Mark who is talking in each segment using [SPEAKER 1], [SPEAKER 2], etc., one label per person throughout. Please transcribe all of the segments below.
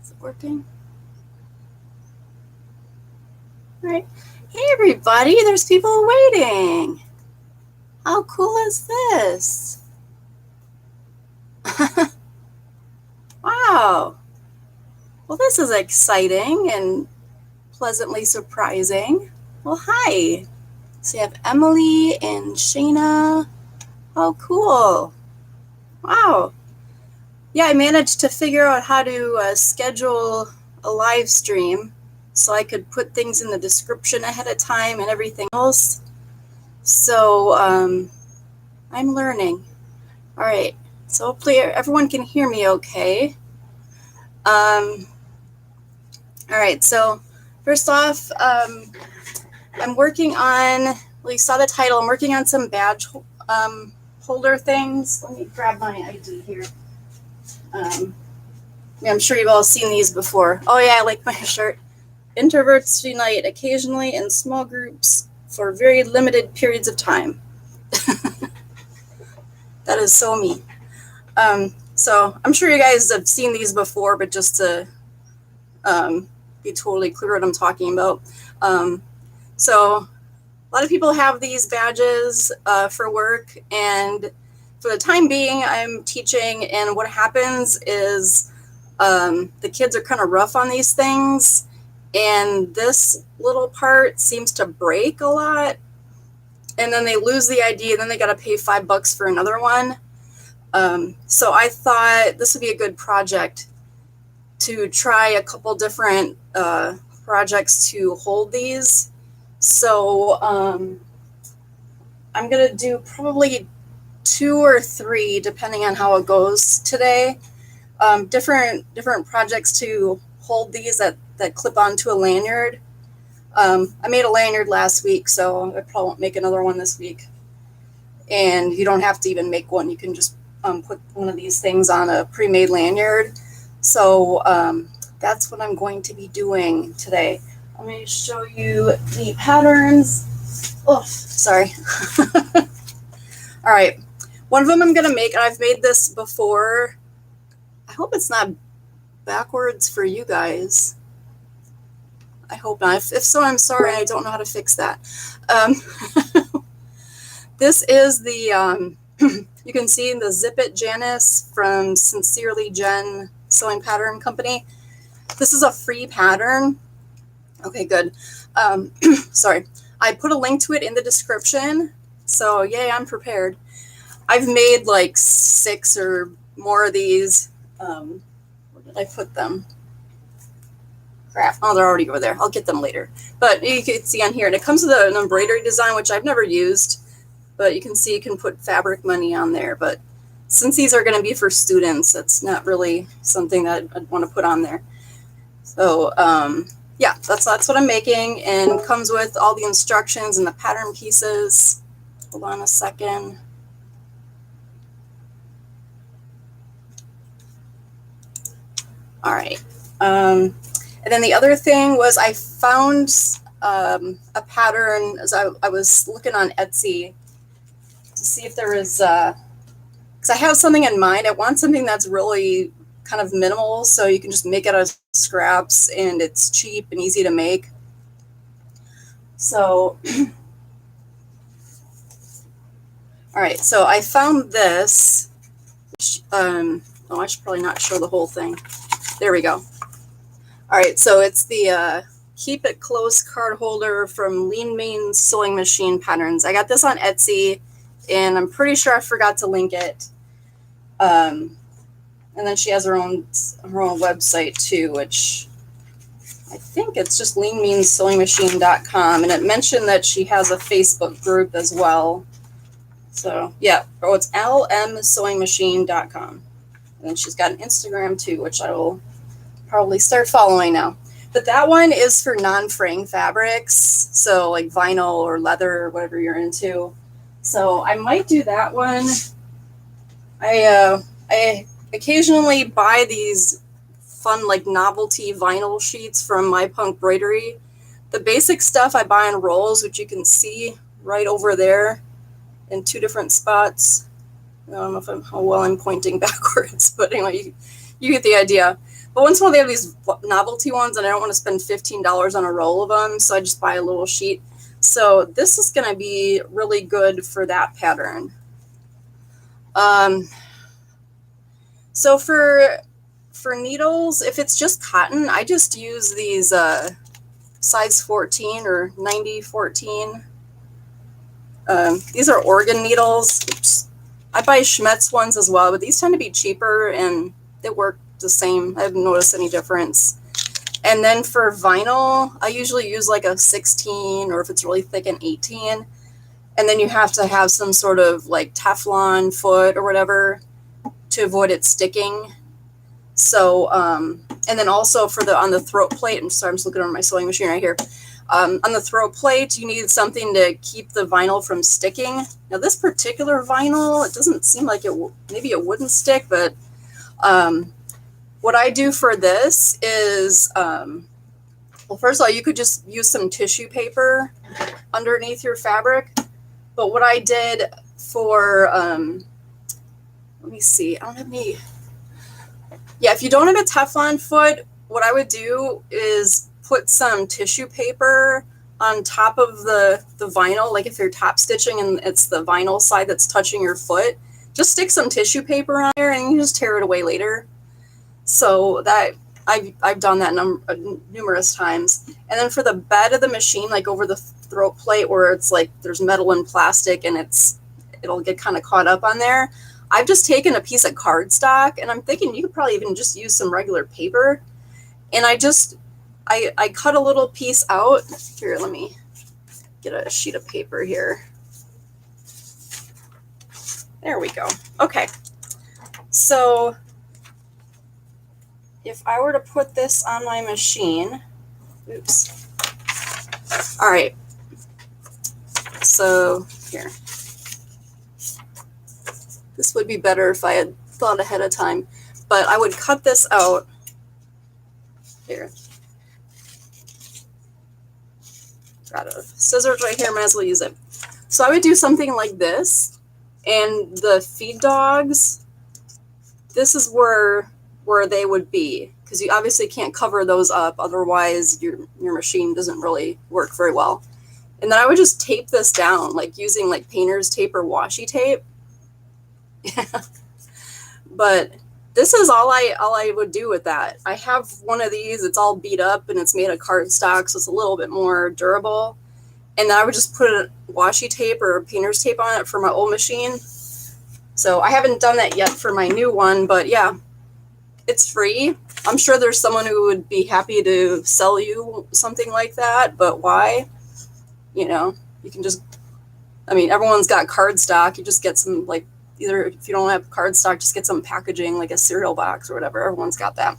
[SPEAKER 1] Is it working? All right. Hey, everybody, there's people waiting. How cool is this? Wow. Well, this is exciting and pleasantly surprising. Well, hi. So you have Emily and Shayna. How cool. Wow. Yeah, I managed to figure out how to schedule a live stream so I could put things in the description ahead of time and everything else. So I'm learning. All right. So hopefully everyone can hear me okay. All right. So first off, I'm working on, well, you saw the title, I'm working on some badge holder things. Let me grab my ID here. I'm sure you've all seen these before. Oh yeah, I like my shirt. Introverts unite occasionally in small groups for very limited periods of time. That is so me. So I'm sure you guys have seen these before, but just to be totally clear what I'm talking about. So a lot of people have these badges for work, and for the time being, I'm teaching, and what happens is the kids are kind of rough on these things, and this little part seems to break a lot, and then they lose the ID, and then they got to pay $5 for another one. So I thought this would be a good project to try a couple different projects to hold these. So I'm going to do probably 2 or 3, depending on how it goes today. Different projects to hold these that clip onto a lanyard. I made a lanyard last week, so I probably won't make another one this week. And you don't have to even make one. You can just put one of these things on a pre-made lanyard. So that's what I'm going to be doing today. Let me show you the patterns. Oh, sorry. All right. One of them I'm going to make, and I've made this before. I hope it's not backwards for you guys. I hope not. If so, I'm sorry. I don't know how to fix that. This is the, you can see the Zip It Janice from Sincerely Jen Sewing Pattern Company. This is a free pattern. Okay, good. Sorry. I put a link to it in the description. So yay, I'm prepared. I've made like 6 or more of these. Where did I put them? Crap. Oh, they're already over there. I'll get them later. But you can see on here, and it comes with an embroidery design, which I've never used. But you can see you can put fabric money on there. But since these are going to be for students, that's not really something that I'd want to put on there. So yeah, that's what I'm making, and comes with all the instructions and the pattern pieces. Hold on a second. All right. And then the other thing was I found a pattern as I was looking on Etsy to see if there was, because I have something in mind. I want something that's really kind of minimal, so you can just make it out of scraps, and it's cheap and easy to make. So, all right, so I found this. Oh, I should probably not show the whole thing. There we go. All right, so it's the Keep It Close card holder from Lean Mean Sewing Machine Patterns. I got this on Etsy, and I'm pretty sure I forgot to link it. And then she has her own website too, which I think it's just leanmeansewingmachine.com. And it mentioned that she has a Facebook group as well. So yeah, oh, it's lmsewingmachine.com. And then she's got an Instagram too, which I will probably start following now. But that one is for non-fraying fabrics, so like vinyl or leather or whatever you're into. So I might do that one. I occasionally buy these fun like novelty vinyl sheets from My Punk Broidery. The basic stuff I buy in rolls, which you can see right over there in 2 different spots. I don't know how well I'm pointing backwards, but anyway, you get the idea. But once in a while they have these novelty ones, and I don't want to spend $15 on a roll of them, so I just buy a little sheet. So this is going to be really good for that pattern. So for needles, if it's just cotton, I just use these size 14 or 90-14. These are organ needles. Oops. I buy Schmetz ones as well, but these tend to be cheaper and they work the same. I haven't noticed any difference. And then for vinyl, I usually use like a 16, or if it's really thick, an 18. And then you have to have some sort of like Teflon foot or whatever to avoid it sticking. So, and then also for on the throat plate, I'm sorry, I'm just looking over my sewing machine right here. On the throat plate, you need something to keep the vinyl from sticking. Now this particular vinyl, it doesn't seem like maybe it wouldn't stick, but what I do for this is, well, first of all, you could just use some tissue paper underneath your fabric. But what I did for, let me see, I don't have any. Yeah, if you don't have a Teflon foot, what I would do is put some tissue paper on top of the vinyl. Like if you're top stitching and it's the vinyl side that's touching your foot, just stick some tissue paper on there and you just tear it away later. So that I've done that numerous times. And then for the bed of the machine, like over the throat plate where it's like there's metal and plastic and it'll get kind of caught up on there, I've just taken a piece of cardstock, and I'm thinking you could probably even just use some regular paper. And I cut a little piece out. Here, let me get a sheet of paper here. There we go. Okay. So if I were to put this on my machine, oops. All right. So here. This would be better if I had thought ahead of time, but I would cut this out here. Got a scissors right here, might as well use it. So I would do something like this, and the feed dogs, this is where they would be, because you obviously can't cover those up, otherwise your machine doesn't really work very well. And then I would just tape this down, like using like painter's tape or washi tape. Yeah. But this is all I would do with that. I have one of these, it's all beat up and it's made of cardstock, so it's a little bit more durable. And then I would just put a washi tape or painter's tape on it for my old machine. So I haven't done that yet for my new one, but yeah, it's free. I'm sure there's someone who would be happy to sell you something like that, but why? You know, you can just, I mean, everyone's got cardstock. You just get some, like, either if you don't have cardstock, just get some packaging, like a cereal box or whatever. Everyone's got that.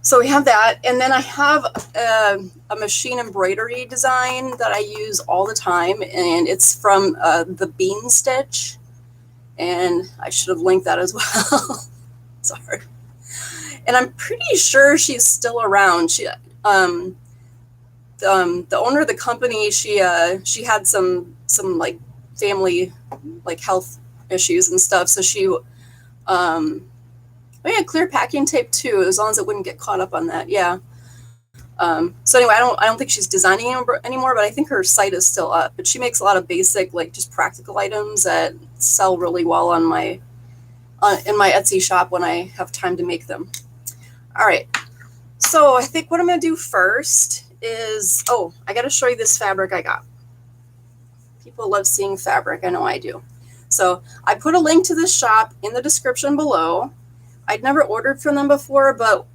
[SPEAKER 1] So we have that. And then I have a machine embroidery design that I use all the time. And it's from the Bean Stitch. And I should have linked that as well. Sorry. And I'm pretty sure she's still around. She, the owner of the company, she had some like family like health issues and stuff, so she we had clear packing tape too, as long as it wouldn't get caught up on that. Yeah. So anyway, I don't think she's designing anymore, but I think her site is still up. But she makes a lot of basic, like just practical items that sell really well on my in my Etsy shop when I have time to make them. All right. So I think what I'm going to do first is, I got to show you this fabric I got. People love seeing fabric. I know I do. So I put a link to this shop in the description below. I'd never ordered from them before, but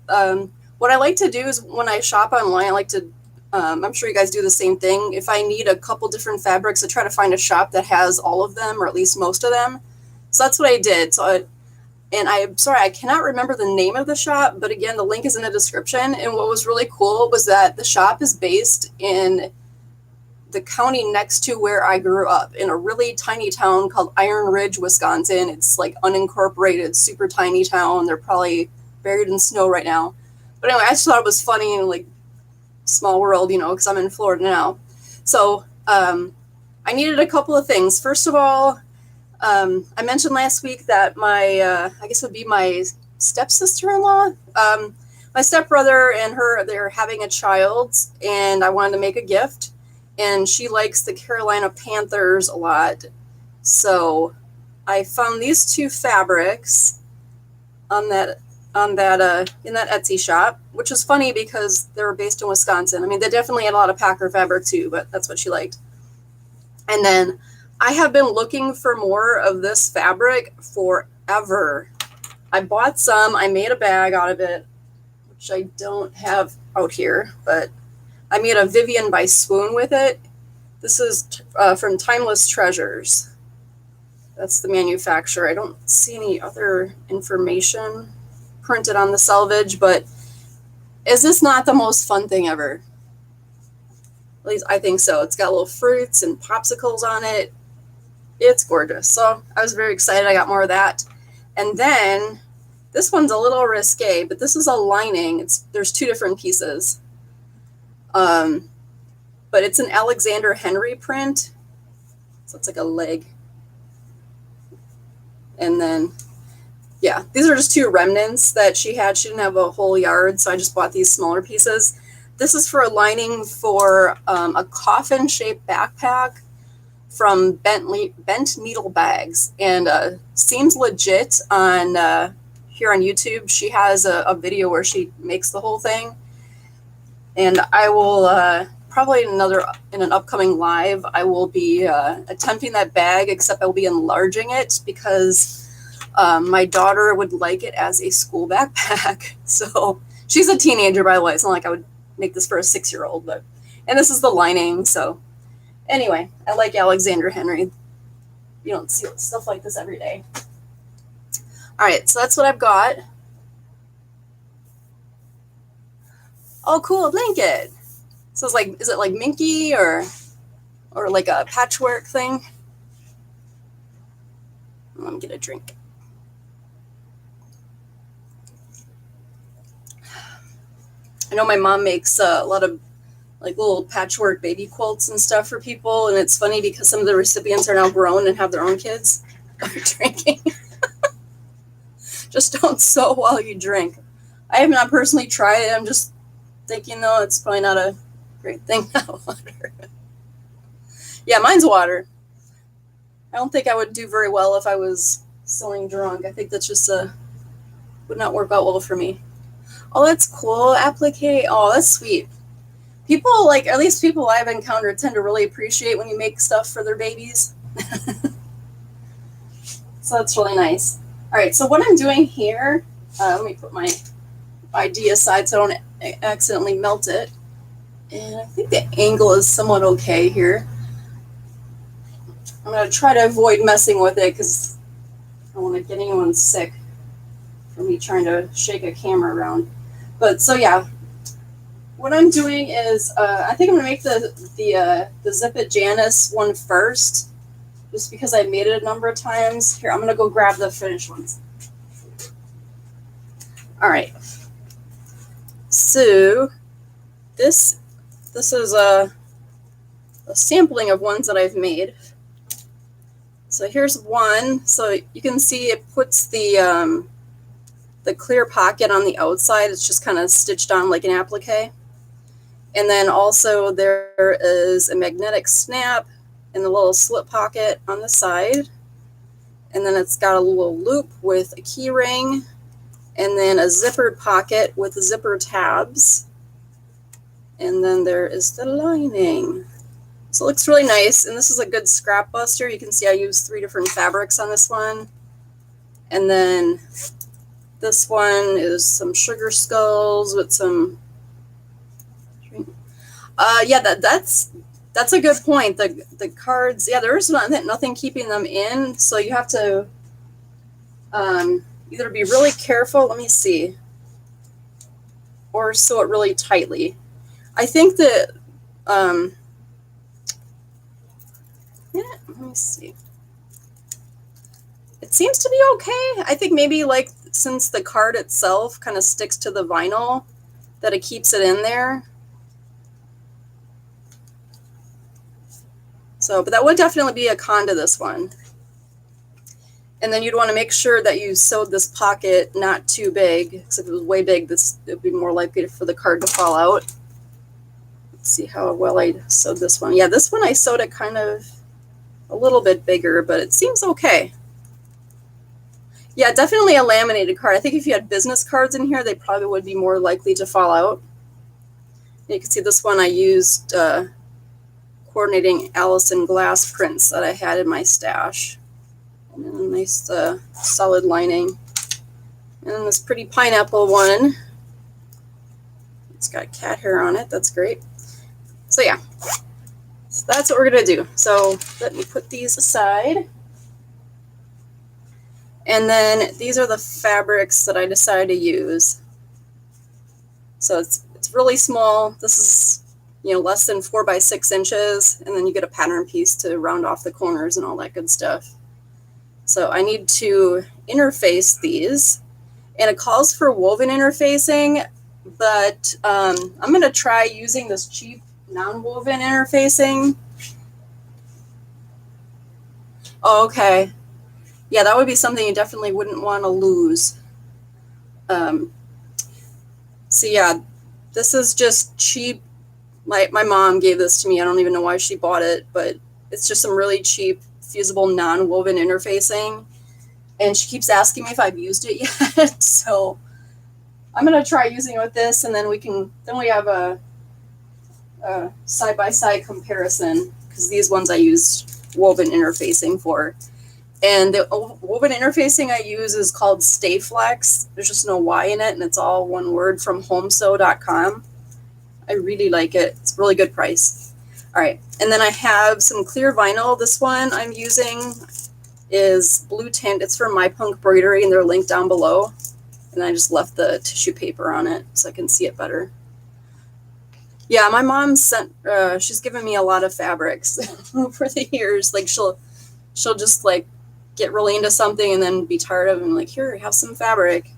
[SPEAKER 1] what I like to do is when I shop online, I like to, I'm sure you guys do the same thing. If I need a couple different fabrics, I try to find a shop that has all of them, or at least most of them. So that's what I did. So I'm sorry, I cannot remember the name of the shop, but again, the link is in the description. And what was really cool was that the shop is based in the county next to where I grew up, in a really tiny town called Iron Ridge, Wisconsin. It's like unincorporated, super tiny town. They're probably buried in snow right now. But anyway, I just thought it was funny and like small world, you know, because I'm in Florida now. So I needed a couple of things. First of all, I mentioned last week that my, I guess it would be my stepsister-in-law. My stepbrother and her, they're having a child, and I wanted to make a gift. And she likes the Carolina Panthers a lot. So I found these two fabrics in that Etsy shop, which is funny because they were based in Wisconsin. I mean, they definitely had a lot of Packer fabric too, but that's what she liked. And then I have been looking for more of this fabric forever. I bought some. I made a bag out of it, which I don't have out here, but I made a Vivian by Swoon with it. This is from Timeless Treasures. That's the manufacturer. I don't see any other information printed on the selvage, but is this not the most fun thing ever? At least I think so. It's got little fruits and popsicles on it. It's gorgeous. So I was very excited. I got more of that. And then this one's a little risque, but this is a lining. There's two different pieces. But it's an Alexander Henry print. So it's like a leg. And then, yeah, these are just two remnants that she had. She didn't have a whole yard, so I just bought these smaller pieces. This is for a lining for a coffin-shaped backpack from Bent Needle Bags. And seems legit on here on YouTube. She has a video where she makes the whole thing. And I will probably in an upcoming live, I will be attempting that bag, except I will be enlarging it because my daughter would like it as a school backpack. So she's a teenager, by the way. It's not like I would make this for a 6-year-old, but, and this is the lining. So anyway, I like Alexander Henry. You don't see stuff like this every day. All right, so that's what I've got. Oh, cool, a blanket. So it's like, is it like minky or like a patchwork thing? Let me get a drink. I know my mom makes a lot of like little patchwork baby quilts and stuff for people. And it's funny because some of the recipients are now grown and have their own kids. Drinking. Just don't sew while you drink. I have not personally tried it. I'm just thinking, no, it's probably not a great thing. Water. Yeah, mine's water. I don't think I would do very well if I was sewing drunk. I think that's just would not work out well for me. Oh, that's cool. Applique. Oh, that's sweet. People, like, at least people I've encountered, tend to really appreciate when you make stuff for their babies. So that's really nice. All right, so what I'm doing here, let me put my ID aside so I don't accidentally melt it. And I think the angle is somewhat okay here. I'm going to try to avoid messing with it because I don't want to get anyone sick from me trying to shake a camera around. But so yeah, what I'm doing is I think I'm going to make the Zip It Janice one first, just because I made it a number of times. Here, I'm going to go grab the finished ones. All right. So this is a sampling of ones that I've made. So here's one. So you can see it puts the clear pocket on the outside. It's just kind of stitched on like an applique. And then also there is a magnetic snap and a little slip pocket on the side. And then it's got a little loop with a key ring. And then a zippered pocket with zipper tabs. And then there is the lining. So it looks really nice. And this is a good scrap buster. You can see I used 3 different fabrics on this one. And then this one is some sugar skulls with some, yeah, that's a good point. The cards, yeah, there's nothing keeping them in. So you have to either be really careful, let me see, or sew it really tightly. I think that, yeah, let me see. It seems to be okay. I think maybe like since the card itself kind of sticks to the vinyl, that it keeps it in there. So, but that would definitely be a con to this one. And then you'd want to make sure that you sewed this pocket not too big, because if it was way big, it would be more likely for the card to fall out. Let's see how well I sewed this one. Yeah, this one I sewed it kind of a little bit bigger, but it seems okay. Yeah, definitely a laminated card. I think if you had business cards in here, they probably would be more likely to fall out. You can see this one I used coordinating Allison glass prints that I had in my stash. And then a nice solid lining. And then this pretty pineapple one. It's got cat hair on it. That's great. So yeah, so that's what we're going to do. So let me put these aside. And then these are the fabrics that I decided to use. So it's really small. This is, you know, less than 4 by 6 inches. And then you get a pattern piece to round off the corners and all that good stuff. So I need to interface these, and it calls for woven interfacing, but I'm going to try using this cheap non-woven interfacing. Oh, okay. Yeah, that would be something you definitely wouldn't want to lose. So yeah, this is just cheap. My mom gave this to me. I don't even know why she bought it, but it's just some really cheap fusible non-woven interfacing, and she keeps asking me if I've used it yet. So I'm gonna try using it with this, and then we have a side-by-side comparison, because these ones I used woven interfacing for, and the woven interfacing I use is called Stayflex. There's just no Y in it, and it's all one word, from homesew.com. I really like it. It's a really good price. All right, and then I have some clear vinyl. This one I'm using is Blue Tint. It's from My Punk Embroidery, and they're linked down below. And I just left the tissue paper on it so I can see it better. Yeah, my mom she's given me a lot of fabrics over the years. Like she'll just like get really into something and then be tired of it and like, here, have some fabric.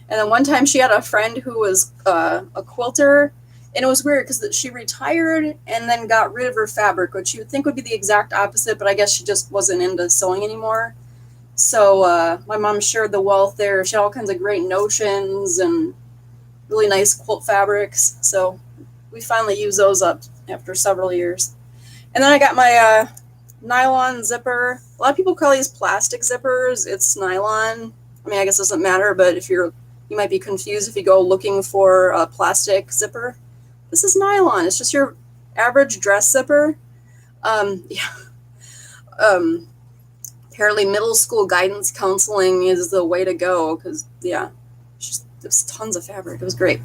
[SPEAKER 1] And then one time she had a friend who was a quilter. And it was weird because she retired and then got rid of her fabric, which you would think would be the exact opposite, but I guess she just wasn't into sewing anymore. So my mom shared the wealth there. She had all kinds of great notions and really nice quilt fabrics. So we finally used those up after several years. And then I got my nylon zipper. A lot of people call these plastic zippers. It's nylon. I mean, I guess it doesn't matter, but if you might be confused if you go looking for a plastic zipper. This is nylon. It's just your average dress zipper. Apparently middle school guidance counseling is the way to go, because, yeah, there's tons of fabric. It was great.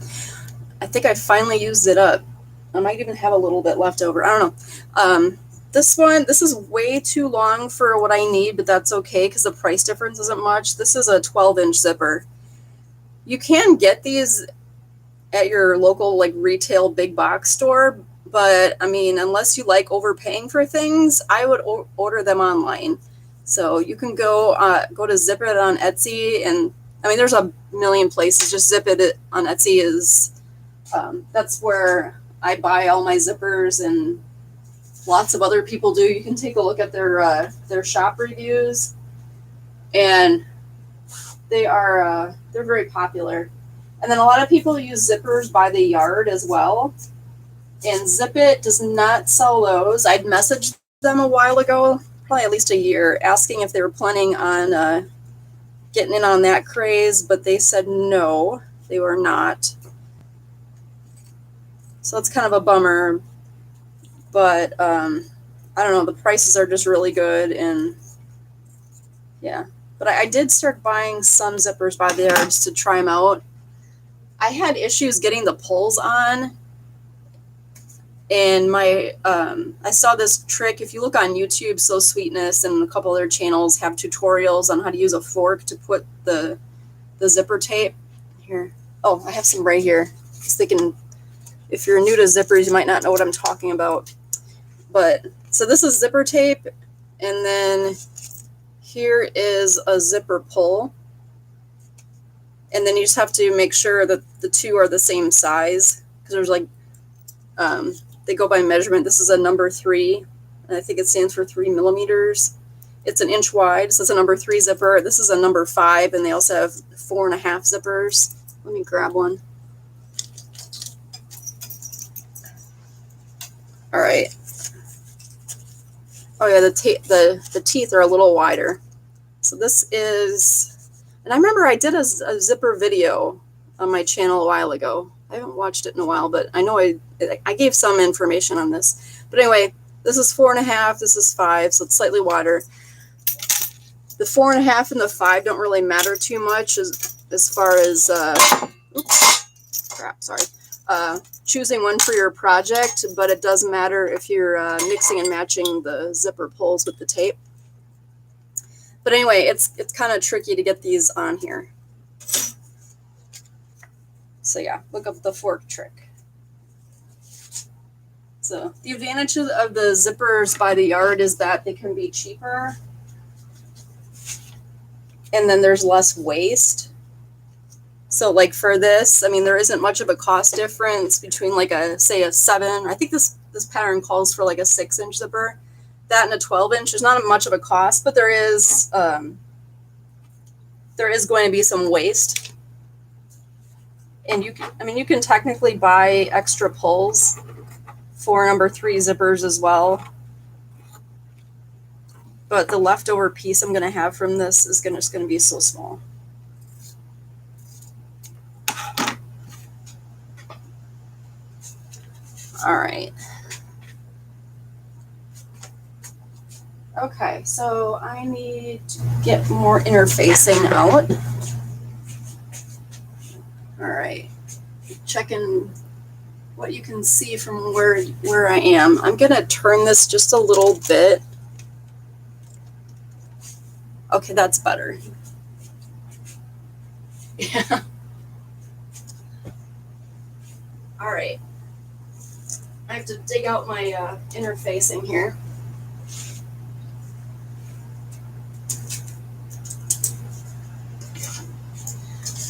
[SPEAKER 1] I think I finally used it up. I might even have a little bit left over. I don't know. This is way too long for what I need, but that's okay because the price difference isn't much. This is a 12-inch zipper. You can get these at your local like retail big box store, but I mean, unless you like overpaying for things, I would order them online. So you can go to Zip It on Etsy, and I mean, there's a million places. Just Zip It on Etsy is that's where I buy all my zippers, and lots of other people do. You can take a look at their shop reviews, and they're very popular. And then a lot of people use zippers by the yard as well. And Zip It does not sell those. I'd messaged them a while ago, probably at least a year, asking if they were planning on getting in on that craze, but they said no, they were not. So it's kind of a bummer. But I don't know, the prices are just really good, and yeah. But I did start buying some zippers by the yards to try them out. I had issues getting the pulls on, and I saw this trick. If you look on YouTube, So Sweetness and a couple other channels have tutorials on how to use a fork to put the zipper tape here. Oh, I have some right here. I was thinking, if you're new to zippers, you might not know what I'm talking about. But so this is zipper tape, and then here is a zipper pull. And then you just have to make sure that the two are the same size, because there's like, they go by measurement. This is a number 3, and I think it stands for 3 millimeters. It's an inch wide, so it's a number 3 zipper. This is a number 5, and they also have 4.5 zippers. Let me grab one. All right. Oh yeah, the teeth are a little wider. So this is, and I remember I did a zipper video on my channel a while ago. I haven't watched it in a while, but I know I gave some information on this. But anyway, this is 4.5, this is 5, so it's slightly wider. The 4.5 and the 5 don't really matter too much as far as choosing one for your project, but it does matter if you're mixing and matching the zipper pulls with the tape. But anyway, it's kind of tricky to get these on here. So yeah, look up the fork trick. So the advantage of the zippers by the yard is that they can be cheaper, and then there's less waste. So like for this, I mean, there isn't much of a cost difference between like say a 7. I think this pattern calls for like a 6-inch zipper. That and a 12-inch. There's not much of a cost, but there is going to be some waste. And you can technically buy extra pulls for number 3 zippers as well. But the leftover piece I'm going to have from this is just going to be so small. All right. Okay, so I need to get more interfacing out. All right, checking what you can see from where I am. I'm gonna turn this just a little bit. Okay, that's better. Yeah. All right. I have to dig out my interfacing here.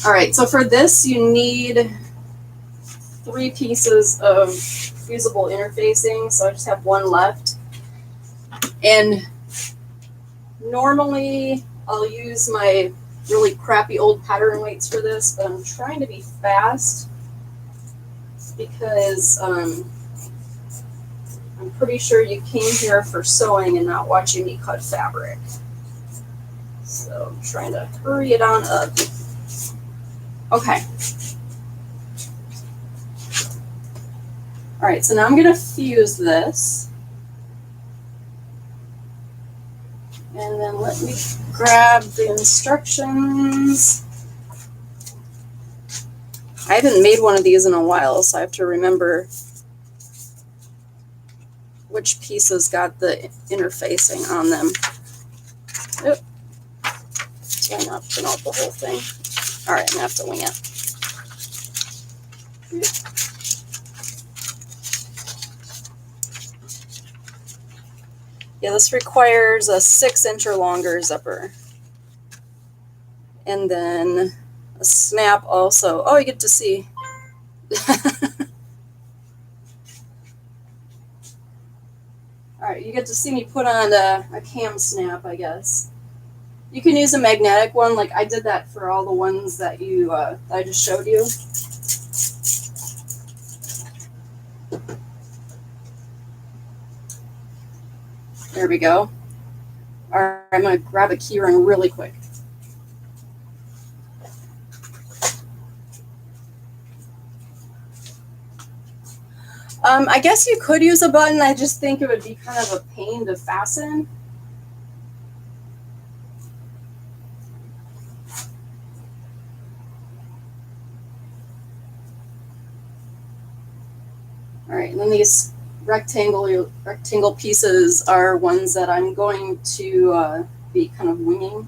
[SPEAKER 1] All right, so for this, you need 3 pieces of fusible interfacing, so I just have 1 left. And normally, I'll use my really crappy old pattern weights for this, but I'm trying to be fast because I'm pretty sure you came here for sewing and not watching me cut fabric. So I'm trying to hurry it on up. Okay. All right, so now I'm going to fuse this. And then let me grab the instructions. I haven't made one of these in a while, so I have to remember which pieces got the interfacing on them. Yep. So I'm not putting out the whole thing. All right, I'm gonna have to wing it. Yeah, this requires a 6-inch or longer zipper. And then a snap also. Oh, you get to see. All right, you get to see me put on a cam snap, I guess. You can use a magnetic one, like I did that for all the ones that I just showed you. There we go. All right, I'm gonna grab a keyring really quick. I guess you could use a button. I just think it would be kind of a pain to fasten. All right, and then these rectangle pieces are ones that I'm going to be kind of winging.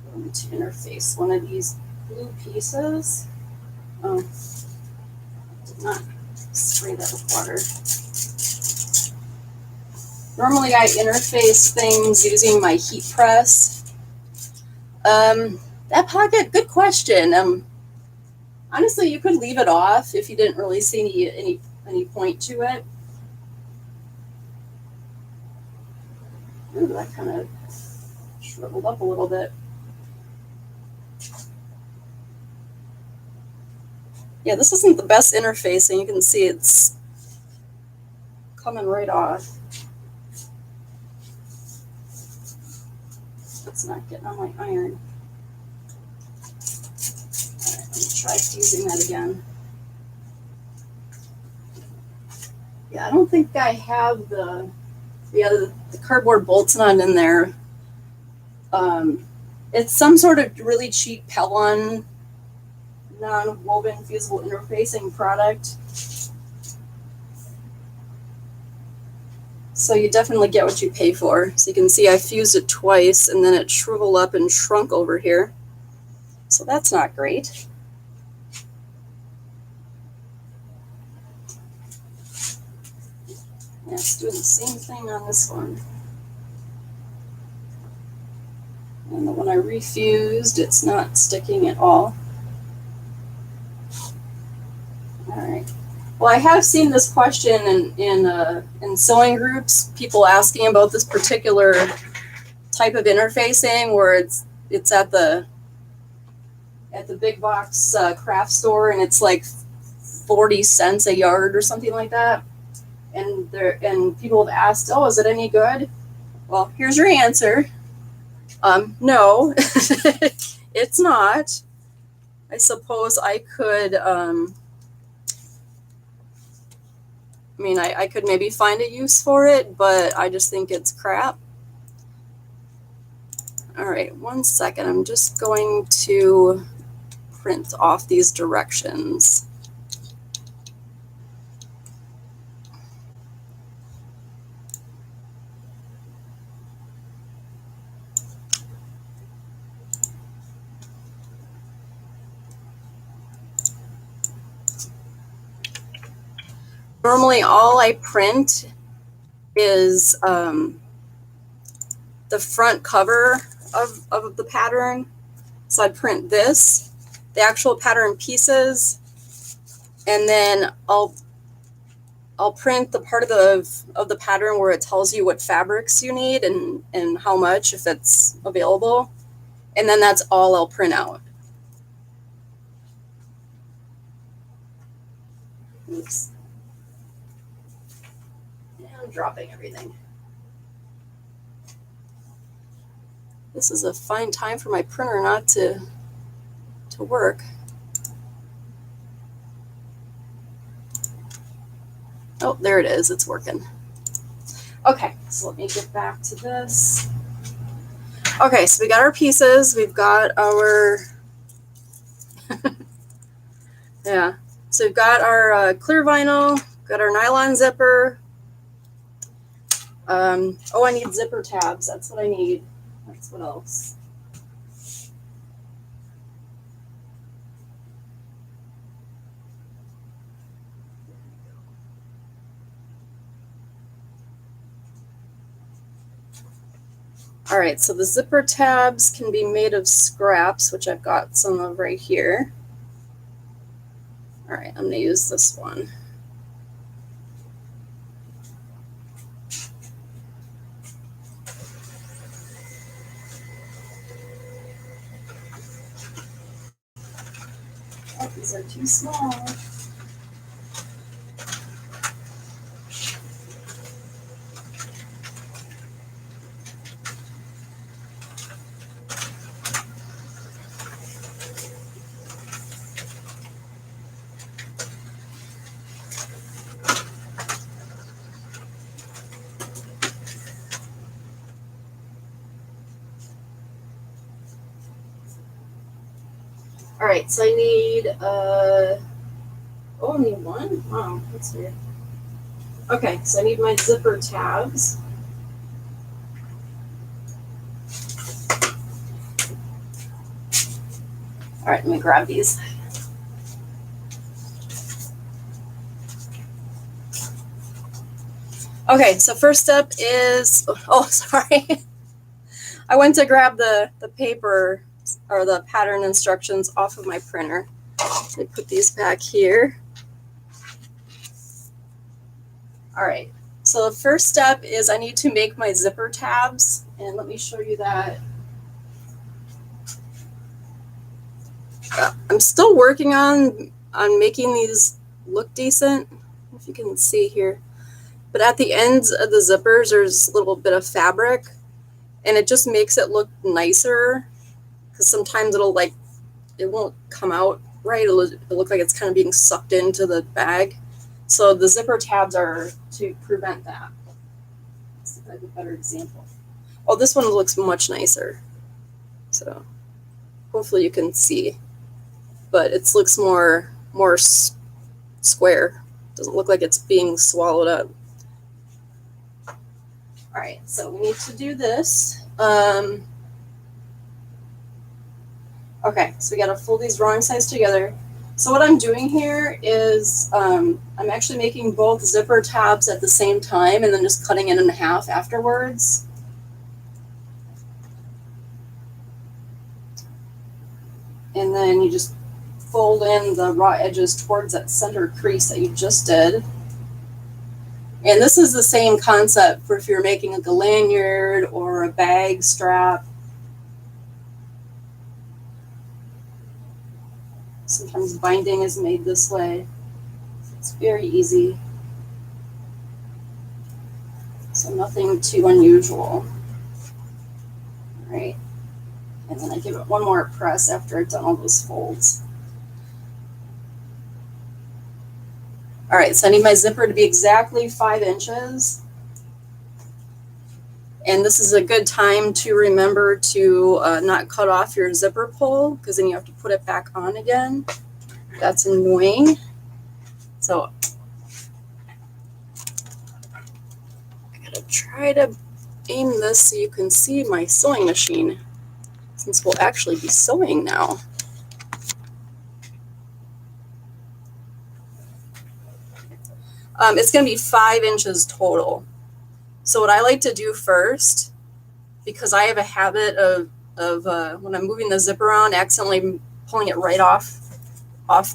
[SPEAKER 1] I'm going to interface one of these blue pieces. Oh, did not spray that with water. Normally I interface things using my heat press, That pocket, good question. Honestly, you could leave it off if you didn't really see any point to it. Ooh, that kind of shriveled up a little bit. Yeah, this isn't the best interfacing. You can see it's coming right off. It's not getting on my iron. All right, let me try fusing that again. Yeah, I don't think I have the cardboard bolts not in there. It's some sort of really cheap Pellon non-woven fusible interfacing product. So you definitely get what you pay for. So you can see I fused it twice and then it shriveled up and shrunk over here. So that's not great. Yeah, it's doing the same thing on this one. And the one I refused, it's not sticking at all. All right. Well, I have seen this question in sewing groups, people asking about this particular type of interfacing where it's at the big box craft store and it's like 40 cents a yard or something like that. And people have asked, oh, is it any good? Well, here's your answer. No, it's not. I suppose I could, I could maybe find a use for it, but I just think it's crap. All right, 1 second. I'm just going to print off these directions. Normally, all I print is the front cover of the pattern. So I'd print this, the actual pattern pieces, and then I'll print the part of the pattern where it tells you what fabrics you need and how much, if it's available. And then that's all I'll print out. Oops. I'm dropping everything. This is a fine time for my printer not to work. Oh, there it is. It's working. Okay, so let me get back to this. Okay, so we got our pieces. We've got our yeah. So we've got our clear vinyl. Got our nylon zipper. Oh, I need zipper tabs. That's what I need. That's what else. All right, so the zipper tabs can be made of scraps, which I've got some of right here. All right, I'm gonna use this one. Oh, these are too small. All right, so I need only one? Wow, that's weird. Okay, so I need my zipper tabs. All right, let me grab these. Okay, so first step is, oh, sorry. I went to grab the paper or the pattern instructions off of my printer. I put these back here. All right, so the first step is I need to make my zipper tabs, and let me show you that. I'm still working on making these look decent, if you can see here. But at the ends of the zippers, there's a little bit of fabric, and it just makes it look nicer, because sometimes it won't come out right. It'll look like it's kind of being sucked into the bag. So the zipper tabs are to prevent that. Let's see if I have a better example. Oh, this one looks much nicer. So hopefully you can see, but it looks more square. Doesn't look like it's being swallowed up. All right, so we need to do this. Okay, so we got to fold these drawing sides together. So what I'm doing here is I'm actually making both zipper tabs at the same time and then just cutting it in half afterwards. And then you just fold in the raw edges towards that center crease that you just did. And this is the same concept for if you're making like a lanyard or a bag strap. Sometimes binding is made this way. It's very easy. So nothing too unusual. All right. And then I give it one more press after I've done all those folds. All right, so I need my zipper to be exactly 5 inches. And this is a good time to remember to not cut off your zipper pull, because then you have to put it back on again. That's annoying. So I gotta try to aim this so you can see my sewing machine, since we'll actually be sewing now. It's going to be 5 inches total. So what I like to do first, because I have a habit of when I'm moving the zipper around, accidentally pulling it right off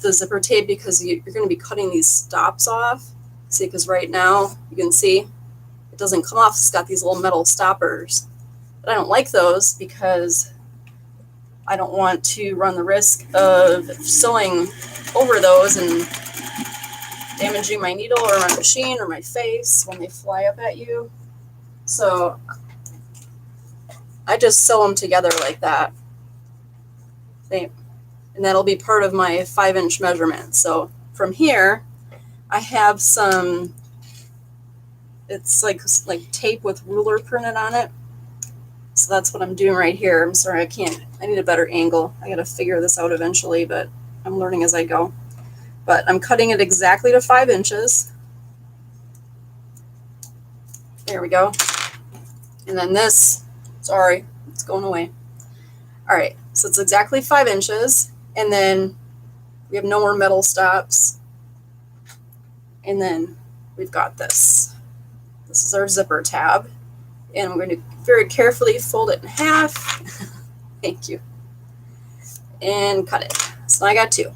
[SPEAKER 1] the zipper tape, because you're going to be cutting these stops off. See, because right now you can see it doesn't come off. It's got these little metal stoppers. But I don't like those because I don't want to run the risk of sewing over those and damaging my needle or my machine or my face when they fly up at you. So I just sew them together like that. And that'll be part of my 5-inch measurement. So from here, I have some, it's like tape with ruler printed on it. So that's what I'm doing right here. I'm sorry, I need a better angle. I gotta figure this out eventually, but I'm learning as I go. But I'm cutting it exactly to 5 inches. There we go. And then this, sorry, it's going away. All right, so it's exactly 5 inches. And then we have no more metal stops. And then we've got this. This is our zipper tab. And I'm going to very carefully fold it in half. Thank you. And cut it. So I got 2.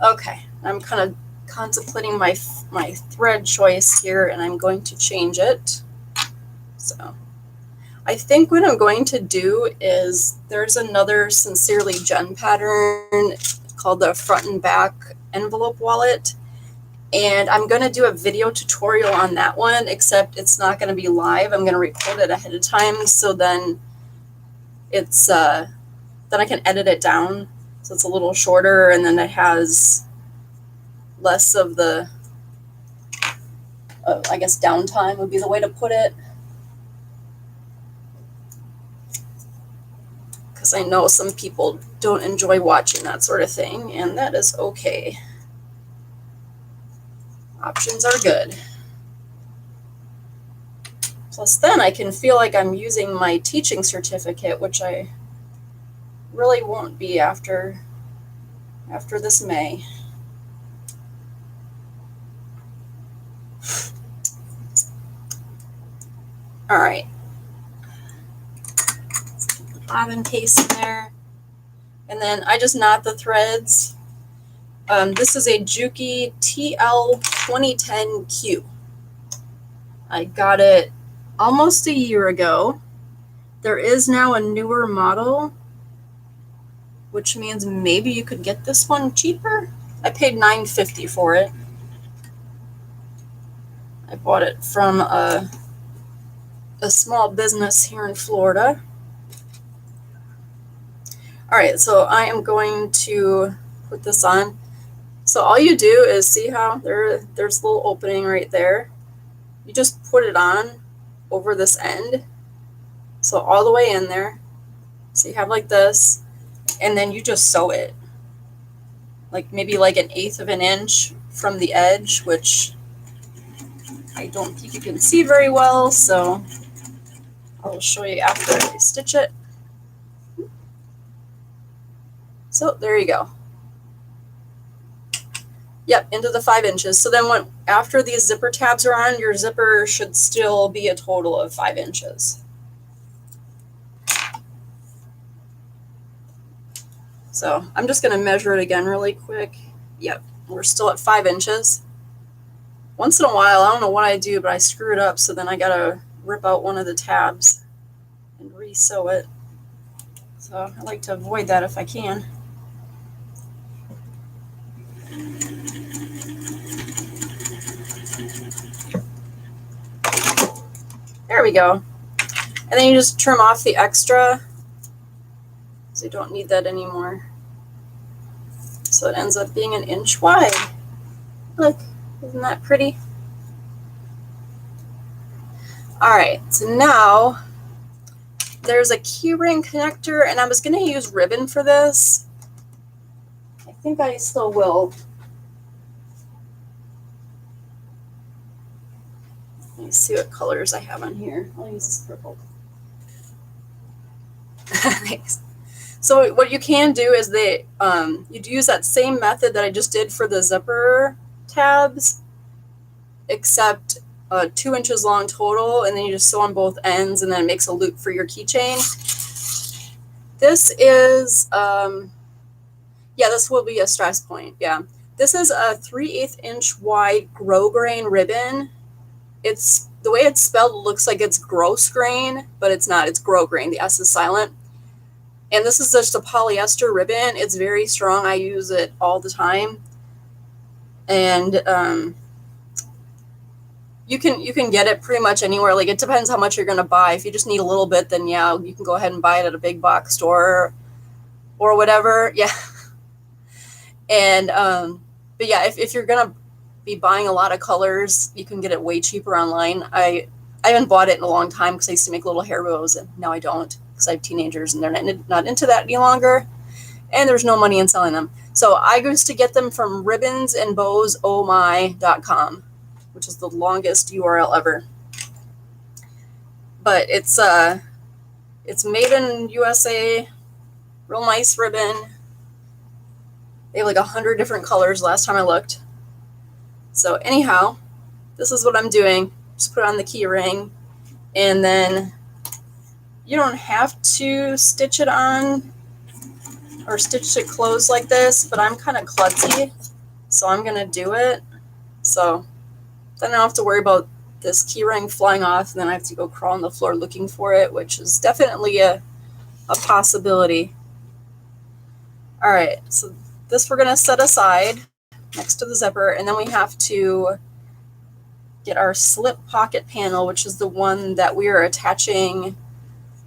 [SPEAKER 1] Okay, I'm kind of contemplating my thread choice here, and I'm going to change it. So I think what I'm going to do is, there's another Sincerely Jen pattern called the front and back envelope wallet, and I'm going to do a video tutorial on that one, except it's not going to be live. I'm going to record it ahead of time, so then it's then I can edit it down so it's a little shorter, and then it has less of the I guess downtime would be the way to put it. Because I know some people don't enjoy watching that sort of thing, and that is okay. Options are good. Plus then I can feel like I'm using my teaching certificate, which I really won't be after this May. All right. bobbin case in there. And then I just knot the threads. This is a Juki TL2010Q. I got it almost a year ago. There is now a newer model, which means maybe you could get this one cheaper. I paid $9.50 for it. I bought it from a small business here in Florida. All right, so I am going to put this on. So all you do is see how there's a little opening right there. You just put it on over this end. So all the way in there. So you have like this, and then you just sew it. Like maybe like 1/8 of an inch from the edge, which I don't think you can see very well, so I'll show you after I stitch it. So there you go. Yep, into the 5 inches. So then after these zipper tabs are on, your zipper should still be a total of 5 inches. So I'm just going to measure it again really quick. Yep, we're still at 5 inches. Once in a while, I don't know what I do, but I screw it up, so then I got to rip out one of the tabs and re-sew it. So I like to avoid that if I can. There we go. And then you just trim off the extra, so you don't need that anymore. So it ends up being 1 inch wide. Look, isn't that pretty? All right, so now there's a keyring connector, and I was going to use ribbon for this. I think I still will. Let me see what colors I have on here. I'll use this purple. Thanks. So what you can do is you'd use that same method that I just did for the zipper tabs, except 2 inches long total, and then you just sew on both ends, and then it makes a loop for your keychain. This is, yeah, this will be a stress point, yeah. This is a 3/8 inch wide grosgrain ribbon. It's the way it's spelled, it looks like it's grosgrain, but it's not. It's grosgrain. The S is silent. And this is just a polyester ribbon. It's very strong. I use it all the time. And you can get it pretty much anywhere. Like, it depends how much you're going to buy. If you just need a little bit, then yeah, you can go ahead and buy it at a big box store or whatever. Yeah. And but yeah, if you're going to be buying a lot of colors, you can get it way cheaper online. I haven't bought it in a long time because I used to make little hair bows, and now I don't because I have teenagers and they're not into that any longer, and there's no money in selling them. So I used to get them from ribbonsandbowsommy.com, which is the longest URL ever. But it's made in USA, real nice ribbon. They have like 100 different colors last time I looked. So anyhow, this is what I'm doing. Just put on the key ring, and then you don't have to stitch it on or stitch it closed like this, but I'm kind of klutzy, so I'm going to do it. So then I don't have to worry about this key ring flying off, and then I have to go crawl on the floor looking for it, which is definitely a possibility. All right, so this we're going to set aside next to the zipper, and then we have to get our slip pocket panel, which is the one that we are attaching.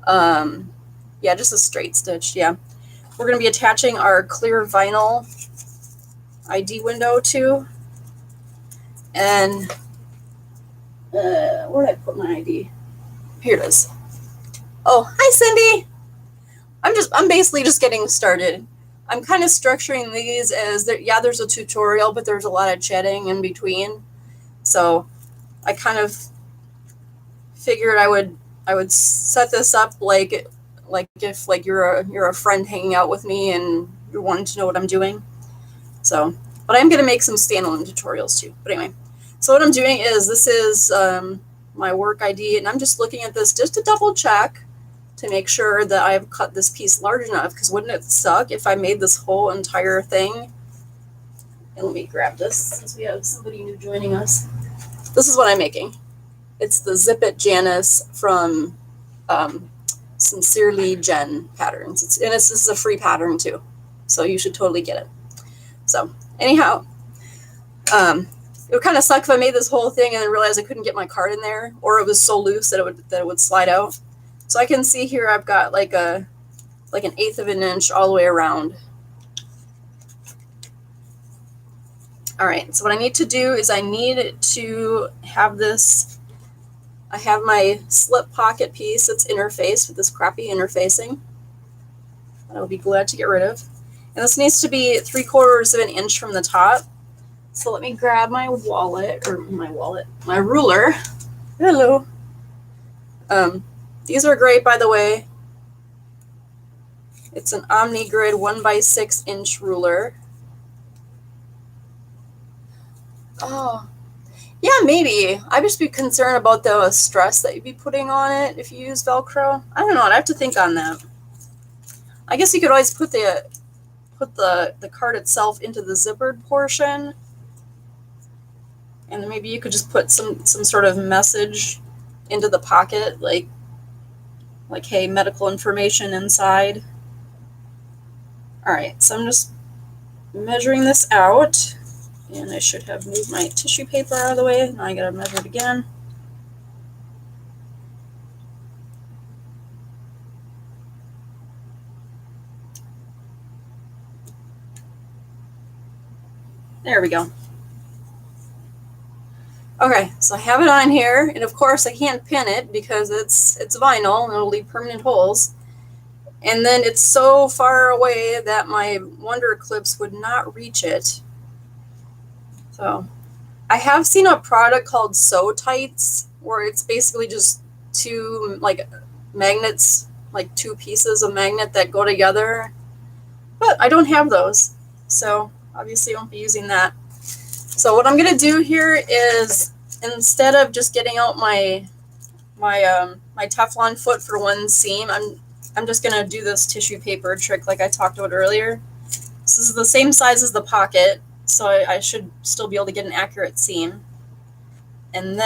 [SPEAKER 1] Yeah, just a straight stitch. Yeah, we're going to be attaching our clear vinyl ID window to. And where did I put my ID? Here it is. Oh, hi Cindy. I'm basically just getting started. I'm kind of structuring these as there's a tutorial, but there's a lot of chatting in between. So I kind of figured I would set this up like if you're a friend hanging out with me and you're wanting to know what I'm doing. So, but I'm gonna make some standalone tutorials too. But anyway, so what I'm doing is this is my work ID, and I'm just looking at this just to double check to make sure that I've cut this piece large enough, because wouldn't it suck if I made this whole entire thing? And let me grab this since we have somebody new joining us. This is what I'm making. It's the Zip It Janice from Sincerely Jen patterns. This is a free pattern too, so you should totally get it. So anyhow, it would kind of suck if I made this whole thing and then realized I couldn't get my card in there, or it was so loose that it would slide out. So I can see here I've got like an 1/8 of an inch all the way around. All right, so what I need to do is I need to have this. I have my slip pocket piece that's interfaced with this crappy interfacing that I'll be glad to get rid of. And this needs to be 3/4 of an inch from the top. So let me grab my my ruler. Hello. These are great, by the way. It's an Omni Grid 1x6 inch ruler. Oh, yeah, maybe. I'd just be concerned about the stress that you'd be putting on it if you use Velcro. I don't know. I'd have to think on that. I guess you could always put the card itself into the zippered portion, and then maybe you could just put some sort of message into the pocket, like hey, medical information inside. All right, so I'm just measuring this out. And I should have moved my tissue paper out of the way. Now I gotta measure it again. There we go. Okay, so I have it on here, and of course I can't pin it because it's vinyl and it'll leave permanent holes. And then it's so far away that my Wonder Clips would not reach it. So I have seen a product called Sew Tights, where it's basically just two magnets, like 2 pieces of magnet that go together. But I don't have those, so obviously I won't be using that. So what I'm gonna do here is, instead of just getting out my Teflon foot for one seam, I'm just gonna do this tissue paper trick like I talked about earlier. This is the same size as the pocket, so I should still be able to get an accurate seam. And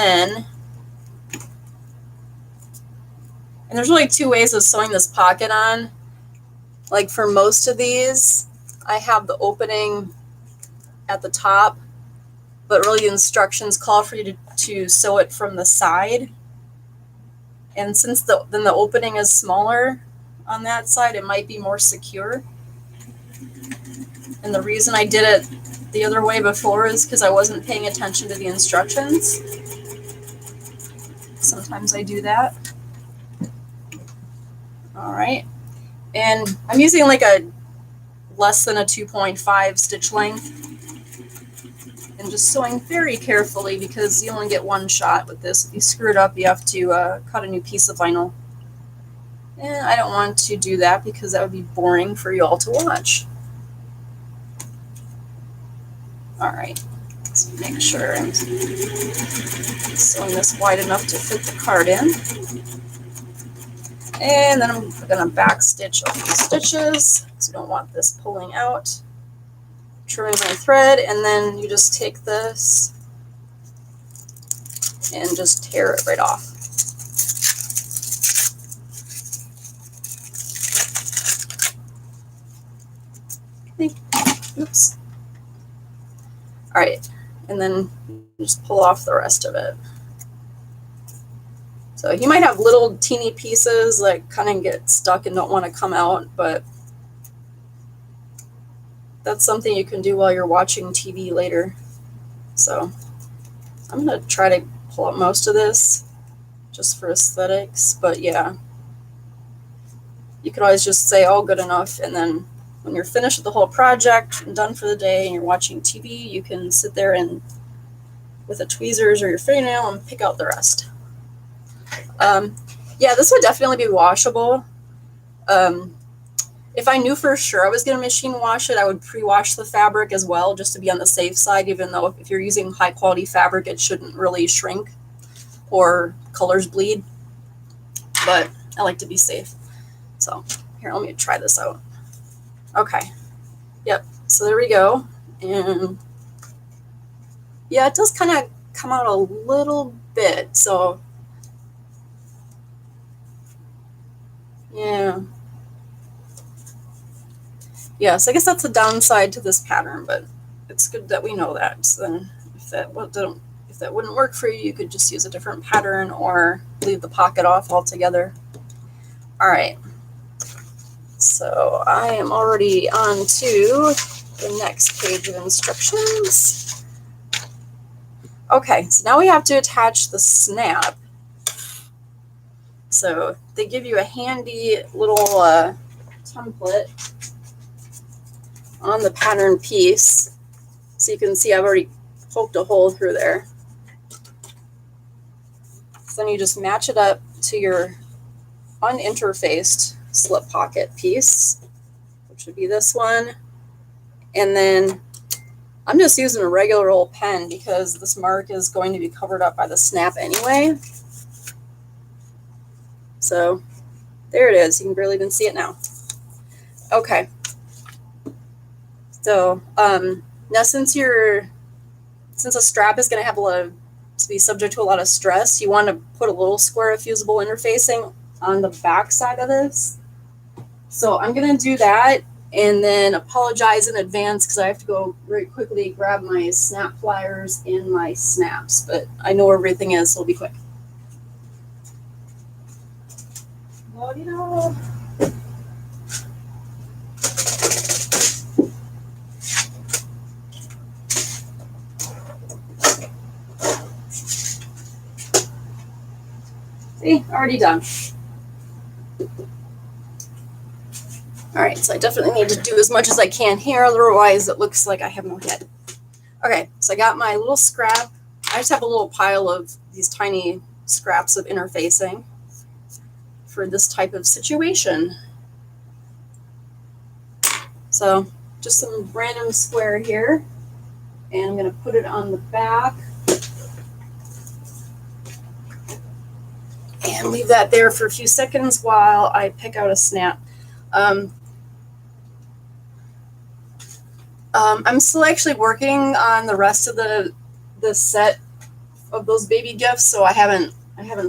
[SPEAKER 1] there's really 2 ways of sewing this pocket on. Like for most of these, I have the opening at the top, but really the instructions call for you to sew it from the side. And since then the opening is smaller on that side, it might be more secure. And the reason I did it the other way before is because I wasn't paying attention to the instructions. Sometimes I do that. All right. And I'm using like a less than a 2.5 stitch length. And just sewing very carefully because you only get one shot with this. If you screw it up, you have to cut a new piece of vinyl. And I don't want to do that because that would be boring for you all to watch. All right, let's make sure I'm sewing this wide enough to fit the card in. And then I'm going to back stitch all these stitches because I don't want this pulling out. Trimming my thread, and then you just take this and just tear it right off. Oops. All right, and then just pull off the rest of it. So you might have little teeny pieces that kind of get stuck and don't want to come out, but that's something you can do while you're watching TV later. So I'm going to try to pull out most of this just for aesthetics, but yeah, you could always just say, oh, good enough, and then when you're finished with the whole project and done for the day and you're watching TV, you can sit there and with a tweezers or your fingernail and pick out the rest. Yeah, this would definitely be washable. If I knew for sure I was going to machine wash it, I would pre-wash the fabric as well, just to be on the safe side, even though if you're using high quality fabric, it shouldn't really shrink or colors bleed. But I like to be safe. So here, let me try this out. Okay. Yep. So there we go. And yeah, it does kind of come out a little bit. So yeah. Yes, I guess that's the downside to this pattern, but it's good that we know that. So then if that wouldn't work for you, you could just use a different pattern or leave the pocket off altogether. All right. So I am already on to the next page of instructions. Okay, so now we have to attach the snap. So they give you a handy little template on the pattern piece. So you can see I've already poked a hole through there. So then you just match it up to your uninterfaced slip pocket piece, which would be this one. And then I'm just using a regular old pen because this mark is going to be covered up by the snap anyway. So there it is. You can barely even see it now. Okay. So now since a strap is going to have to be subject to a lot of stress, you want to put a little square of fusible interfacing on the back side of this. So I'm going to do that and then apologize in advance because I have to go very quickly grab my snap pliers and my snaps, but I know where everything is, so it'll be quick. See, already done. All right, so I definitely need to do as much as I can here, otherwise it looks like I have no head. Okay, so I got my little scrap. I just have a little pile of these tiny scraps of interfacing for this type of situation. So just some random square here, and I'm going to put it on the back and leave that there for a few seconds while I pick out a snap. I'm still actually working on the rest of the set of those baby gifts, so I haven't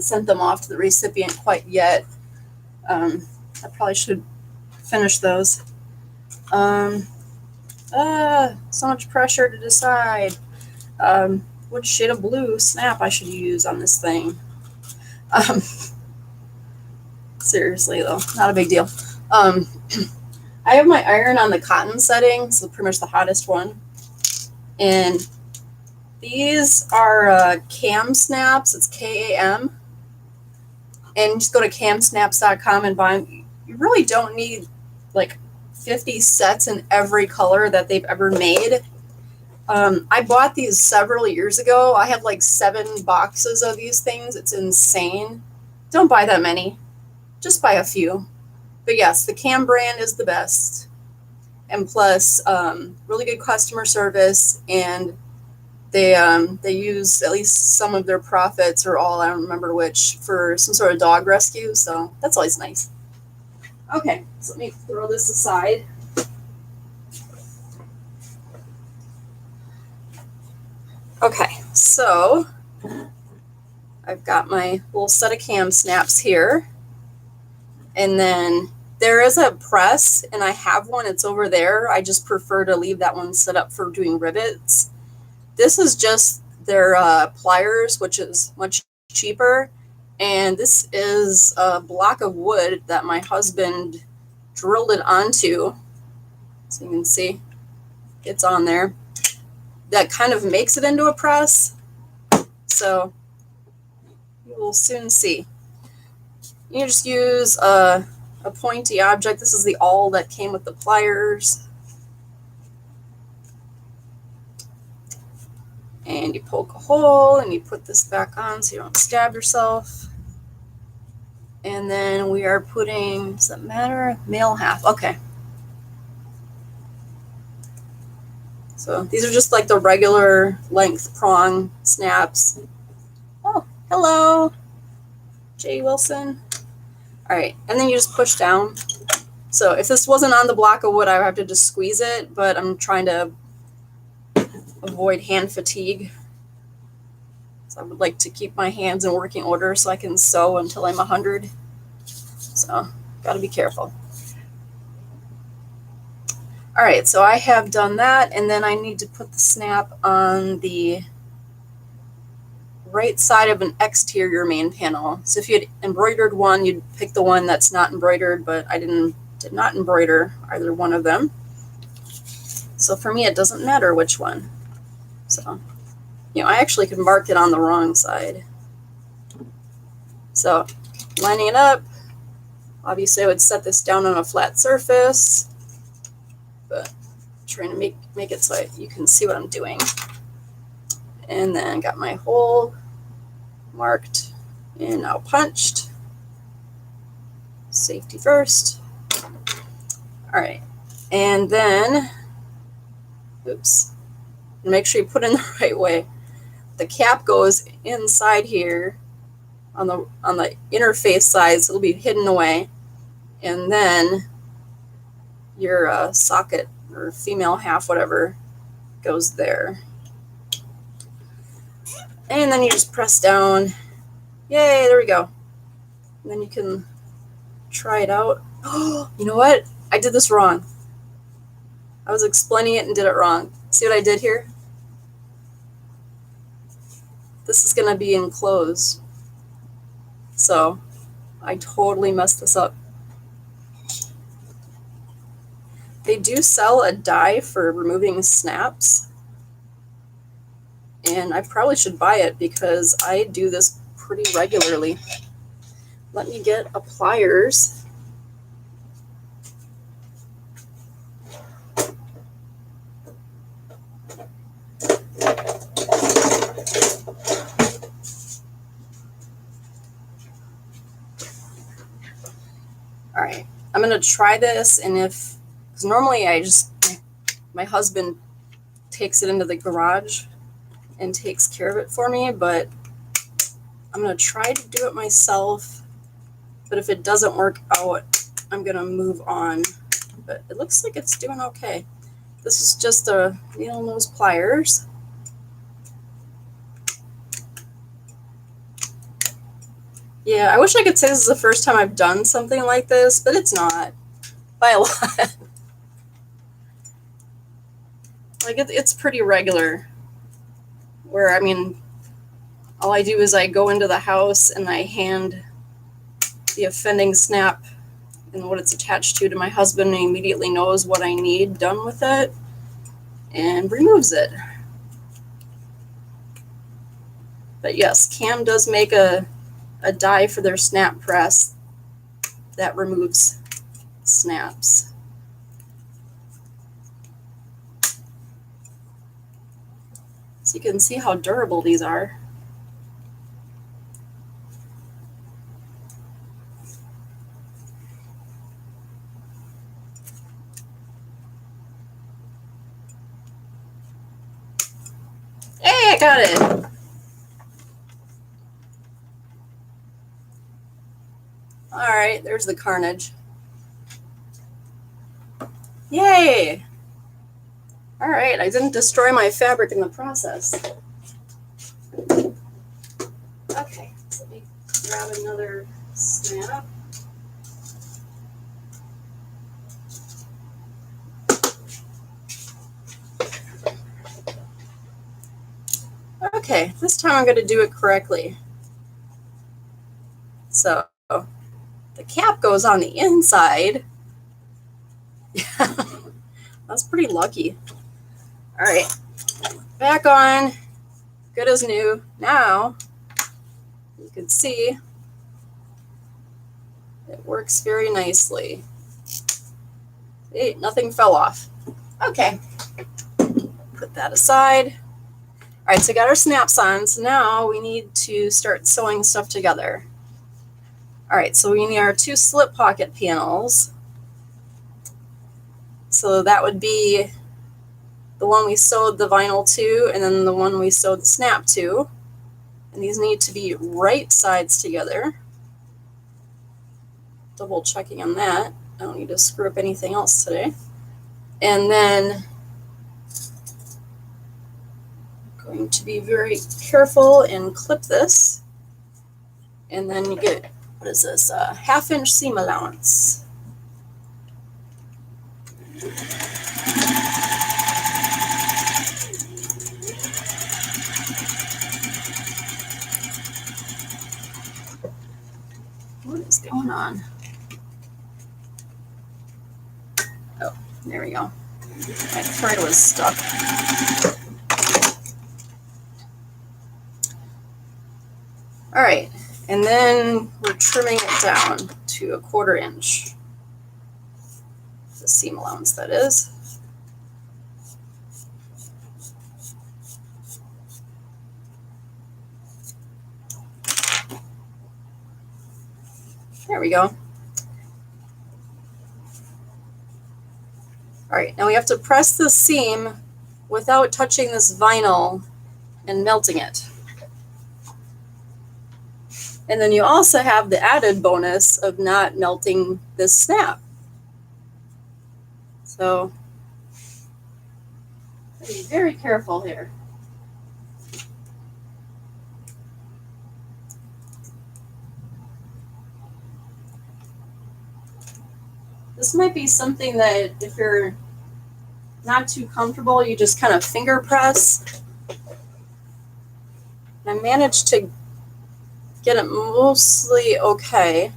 [SPEAKER 1] sent them off to the recipient quite yet. I probably should finish those. So much pressure to decide which shade of blue snap I should use on this thing. Seriously though, not a big deal. I have my iron on the cotton setting, so pretty much the hottest one. And these are cam snaps. It's KAM. And just go to camsnaps.com and buy them. You really don't need like 50 sets in every color that they've ever made. I bought these several years ago. I have like 7 boxes of these things. It's insane. Don't buy that many. Just buy a few. But yes, the Cam brand is the best. And plus, really good customer service, and they use at least some of their profits, or all, I don't remember which, for some sort of dog rescue. So that's always nice. Okay, so let me throw this aside. Okay, so I've got my little set of cam snaps here. And then there is a press, and I have one. It's over there. I just prefer to leave that one set up for doing rivets. This is just their pliers, which is much cheaper. And this is a block of wood that my husband drilled it onto. So you can see it's on there. That kind of makes it into a press. So you will soon see. You just use a pointy object. This is the awl that came with the pliers. And you poke a hole and you put this back on so you don't stab yourself. And then we are putting, does that matter? Male half. Okay. So these are just like the regular length prong snaps. Oh, hello, Jay Wilson. All right, and then you just push down. So if this wasn't on the block of wood, I would have to just squeeze it, but I'm trying to avoid hand fatigue. So I would like to keep my hands in working order so I can sew until I'm 100. So gotta be careful. All right, so I have done that, and then I need to put the snap on the right side of an exterior main panel. So if you had embroidered one, you'd pick the one that's not embroidered, but I did not embroider either one of them. So for me, it doesn't matter which one. So, you know, I actually could mark it on the wrong side. So lining it up, obviously I would set this down on a flat surface, but trying to make it so you can see what I'm doing. And then got my hole marked and now punched. Safety first. All right, and then, oops, make sure you put it in the right way. The cap goes inside here on the interface side, so it'll be hidden away, and then your socket or female half, whatever, goes there. And then you just press down. Yay, there we go. And then you can try it out. Oh, you know what? I did this wrong. I was explaining it and did it wrong. See what I did here? This is going to be enclosed. So I totally messed this up. They do sell a die for removing snaps. And I probably should buy it because I do this pretty regularly. Let me get a pliers. All right, I'm gonna try this, and because normally my husband takes it into the garage and takes care of it for me, but I'm gonna try to do it myself. But if it doesn't work out, I'm gonna move on. But it looks like it's doing okay. This is just a needle nose pliers. Yeah, I wish I could say this is the first time I've done something like this, but it's not by a lot. Like it's pretty regular. Where, I mean, all I do is I go into the house and I hand the offending snap and what it's attached to my husband, and he immediately knows what I need done with it and removes it. But yes, Cam does make a die for their snap press that removes snaps. So you can see how durable these are. Hey, I got it. All right, there's the carnage. Yay! All right, I didn't destroy my fabric in the process. Okay, so let me grab another snap. Okay, this time I'm going to do it correctly. So the cap goes on the inside. Yeah, that's pretty lucky. All right, back on, good as new. Now you can see it works very nicely. See, nothing fell off. Okay, put that aside. All right, so we got our snaps on. So now we need to start sewing stuff together. All right, so we need our 2 slip pocket panels. So that would be the one we sewed the vinyl to, and then the one we sewed the snap to. And these need to be right sides together. double checking on that. I don't need to screw up anything else today. And then I'm going to be very careful and clip this. And then you get, what is this, a 1/2 inch seam allowance. What is going on? Oh, there we go. My thread was stuck. All right, and then we're trimming it down to 1/4 inch. The seam allowance, that is. There we go. All right, now we have to press the seam without touching this vinyl and melting it. And then you also have the added bonus of not melting this snap. So be very careful here. This might be something that if you're not too comfortable, you just kind of finger press. I managed to get it mostly okay.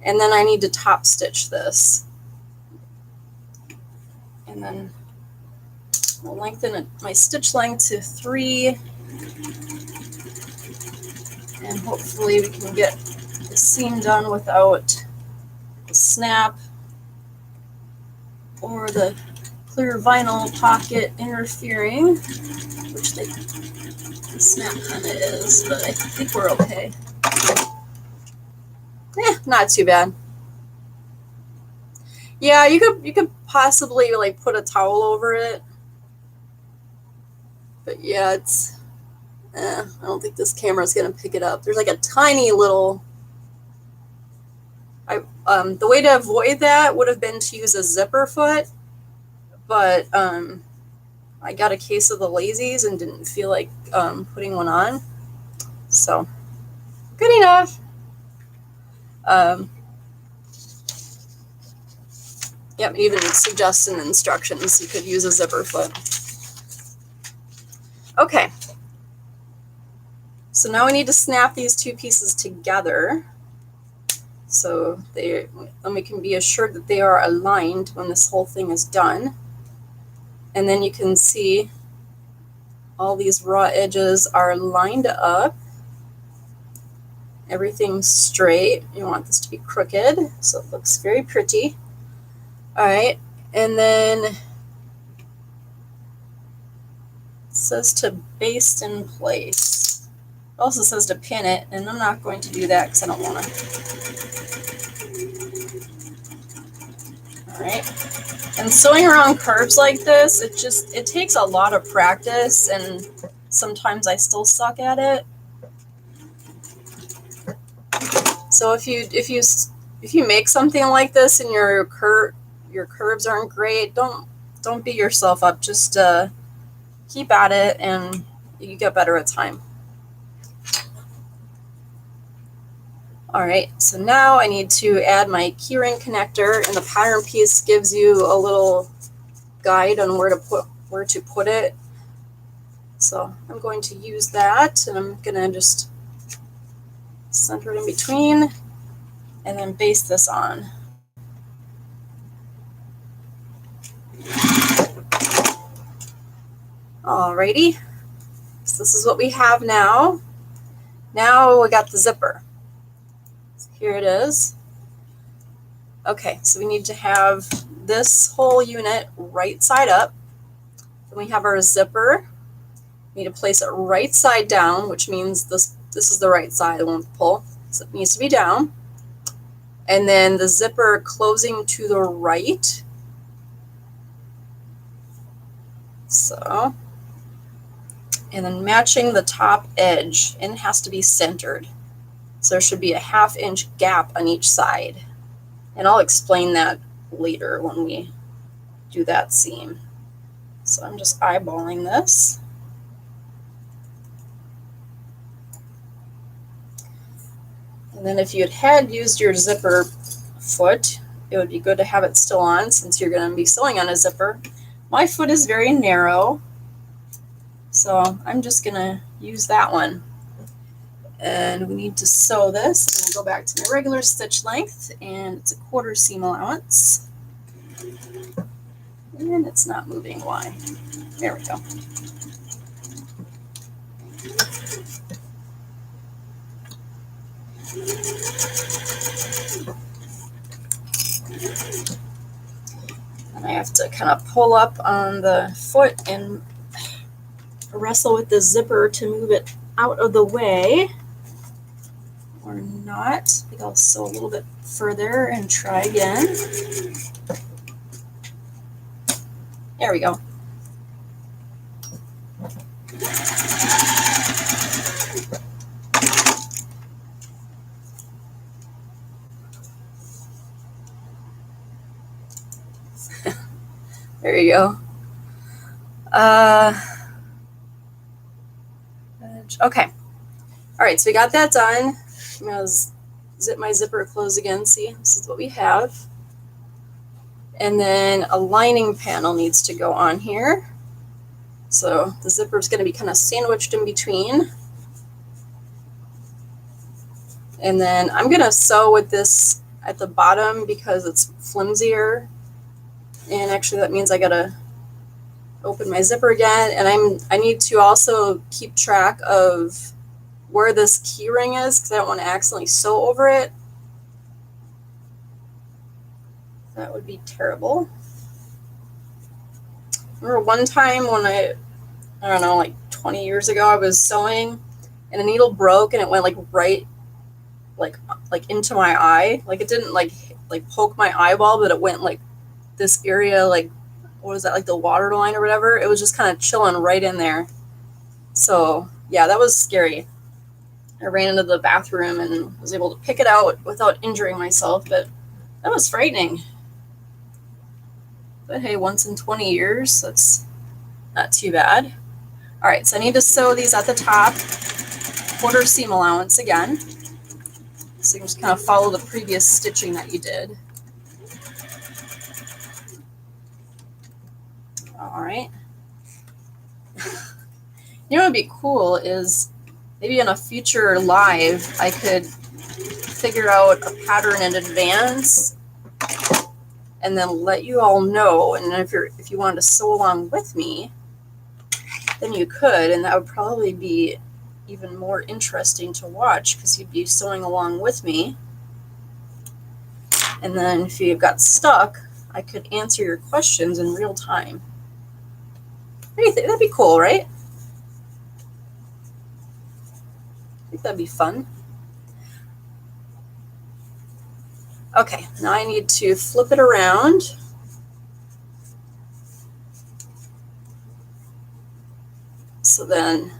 [SPEAKER 1] And then I need to top stitch this. And then I'll lengthen my stitch length to 3. And hopefully we can get the seam done without the snap or the clear vinyl pocket interfering, which the snap kind of is, but I think we're okay. Not too bad. Yeah, you could possibly like put a towel over it, but yeah, it's I don't think this camera is gonna pick it up. There's like a tiny little. The way to avoid that would have been to use a zipper foot, but I got a case of the lazies and didn't feel like putting one on, so good enough. Yep, even suggests in instructions you could use a zipper foot. Okay, so now we need to snap these two pieces together so then we can be assured that they are aligned when this whole thing is done. And then you can see all these raw edges are lined up. Everything's straight. You want this to be crooked, so it looks very pretty. All right, and then it says to baste in place. It also says to pin it, and I'm not going to do that because I don't want to. All right, and sewing around curves like this, it takes a lot of practice, and sometimes I still suck at it. So if you make something like this and your curves aren't great, don't beat yourself up. Just keep at it, and you get better at time. All right, so now I need to add my keyring connector, and the pattern piece gives you a little guide on where to put it. So I'm going to use that, and I'm gonna just center it in between and then baste this on. Alrighty, so this is what we have now. Now we got the zipper. So here it is. Okay, so we need to have this whole unit right side up. Then we have our zipper. We need to place it right side down, which means this is the right side, it won't pull. So it needs to be down. And then the zipper closing to the right. So, and then matching the top edge, and it has to be centered. So there should be a 1/2 inch gap on each side. And I'll explain that later when we do that seam. So I'm just eyeballing this. And then if you had used your zipper foot, it would be good to have it still on since you're going to be sewing on a zipper. My foot is very narrow, so I'm just going to use that one. And we need to sew this. I'm going to go back to my regular stitch length, and it's a 1/4 seam allowance. And it's not moving. Why? There we go. And I have to kind of pull up on the foot and wrestle with the zipper to move it out of the way. Or not. I think I'll sew a little bit further and try again. There we go. There you go. Okay. All right, so we got that done. I'm going to zip my zipper closed again. See, this is what we have. And then a lining panel needs to go on here. So the zipper is going to be kind of sandwiched in between. And then I'm going to sew with this at the bottom because it's flimsier. And actually that means I got to open my zipper again. And I need to also keep track of where this key ring is because I don't want to accidentally sew over it. That would be terrible. Remember one time when I don't know, like 20 years ago, I was sewing and a needle broke and it went like right, like into my eye. Like it didn't like poke my eyeball, but it went like this area, like what is that, like the water line or whatever. It was just kind of chilling right in there. So yeah, that was scary. I ran into the bathroom and was able to pick it out without injuring myself, but that was frightening. But hey, once in 20 years, that's not too bad. All right, so I need to sew these at the top, 1/4 seam allowance again. So you can just kind of follow the previous stitching that you did. All right. You know what would be cool is maybe in a future live, I could figure out a pattern in advance and then let you all know. And if you wanted to sew along with me, then you could, and that would probably be even more interesting to watch because you'd be sewing along with me. And then if you got stuck, I could answer your questions in real time. What do you think? That'd be cool, right? I think that'd be fun. Okay, now I need to flip it around. So then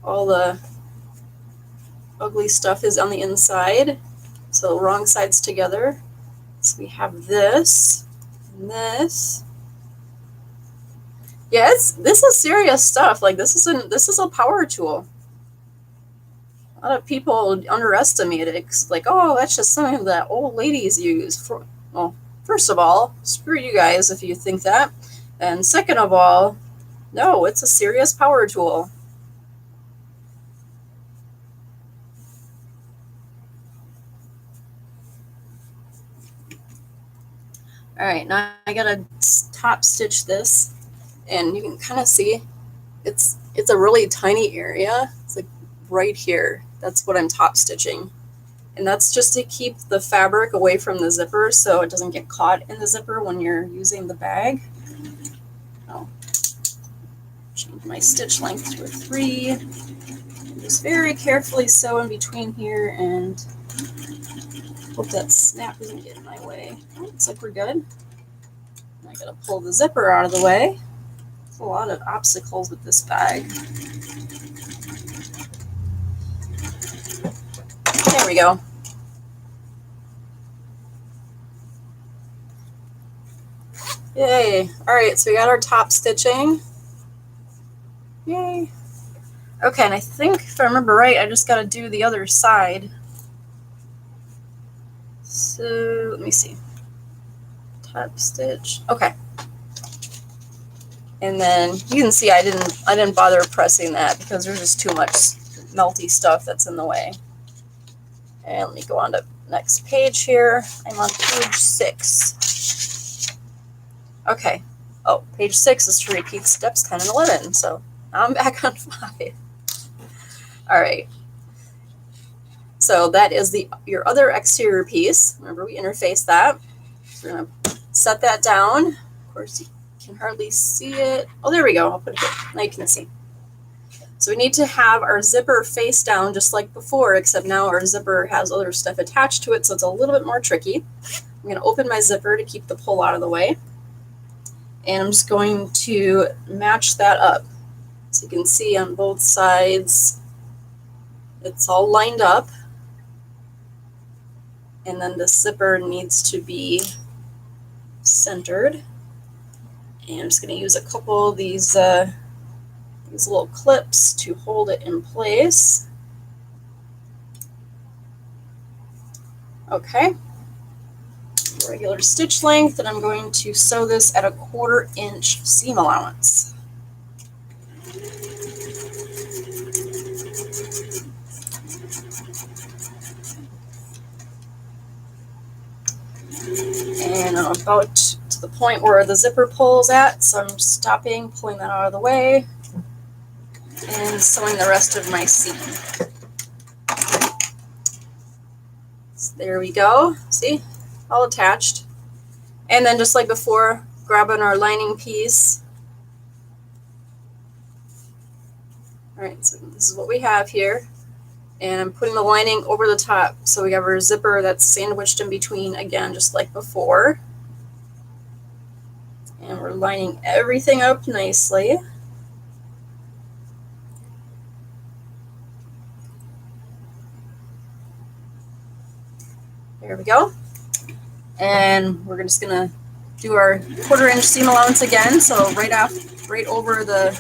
[SPEAKER 1] all the ugly stuff is on the inside. So wrong sides together. So we have this and this. Yes, this is serious stuff. Like this is a power tool. A lot of people underestimate it. Like, oh, that's just something that old ladies use. Well, first of all, screw you guys if you think that. And second of all, no, it's a serious power tool. All right, now I gotta top stitch this, and you can kind of see it's a really tiny area. It's like right here. That's what I'm top stitching. And that's just to keep the fabric away from the zipper so it doesn't get caught in the zipper when you're using the bag. I'll change my stitch length to a 3. Just very carefully sew in between here and hope that snap doesn't get in my way. Oh, looks like we're good. I gotta pull the zipper out of the way. There's a lot of obstacles with this bag. There we go. Yay. All right, so we got our top stitching. Yay. Okay, and I think if I remember right, I just got to do the other side. So let me see. Top stitch. Okay. And then you can see I didn't bother pressing that because there's just too much melty stuff that's in the way. And let me go on to next page here. I'm on page 6. Okay. Oh, page 6 is to repeat steps 10 and 11. So now I'm back on 5. All right. So that is your other exterior piece. Remember, we interfaced that. So we're going to set that down. Of course, you can hardly see it. Oh, there we go. I'll put it here. Now you can see. So we need to have our zipper face down just like before, except now our zipper has other stuff attached to it, so it's a little bit more tricky. I'm going to open my zipper to keep the pull out of the way. And I'm just going to match that up. So you can see on both sides, it's all lined up. And then the zipper needs to be centered. And I'm just going to use a couple of these little clips to hold it in place. Okay. Regular stitch length, and I'm going to sew this at a 1/4 inch seam allowance. And I'm about to the point where the zipper pulls at, so I'm stopping, pulling that out of the way, and sewing the rest of my seam. So there we go. See? All attached. And then just like before, grabbing our lining piece. All right, so this is what we have here. And I'm putting the lining over the top. So we have our zipper that's sandwiched in between again, just like before. And we're lining everything up nicely. There we go. And we're just gonna do our 1/4 inch seam allowance again. So right over the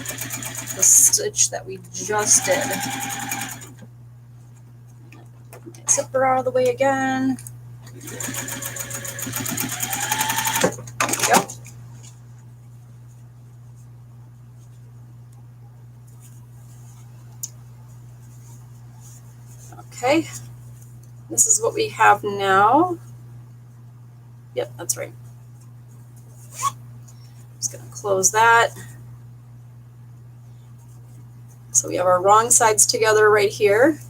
[SPEAKER 1] stitch that we just did. Zipper out of the way again. There we go. Okay, this is what we have now. Yep, that's right. Just gonna close that. So we have our wrong sides together right here.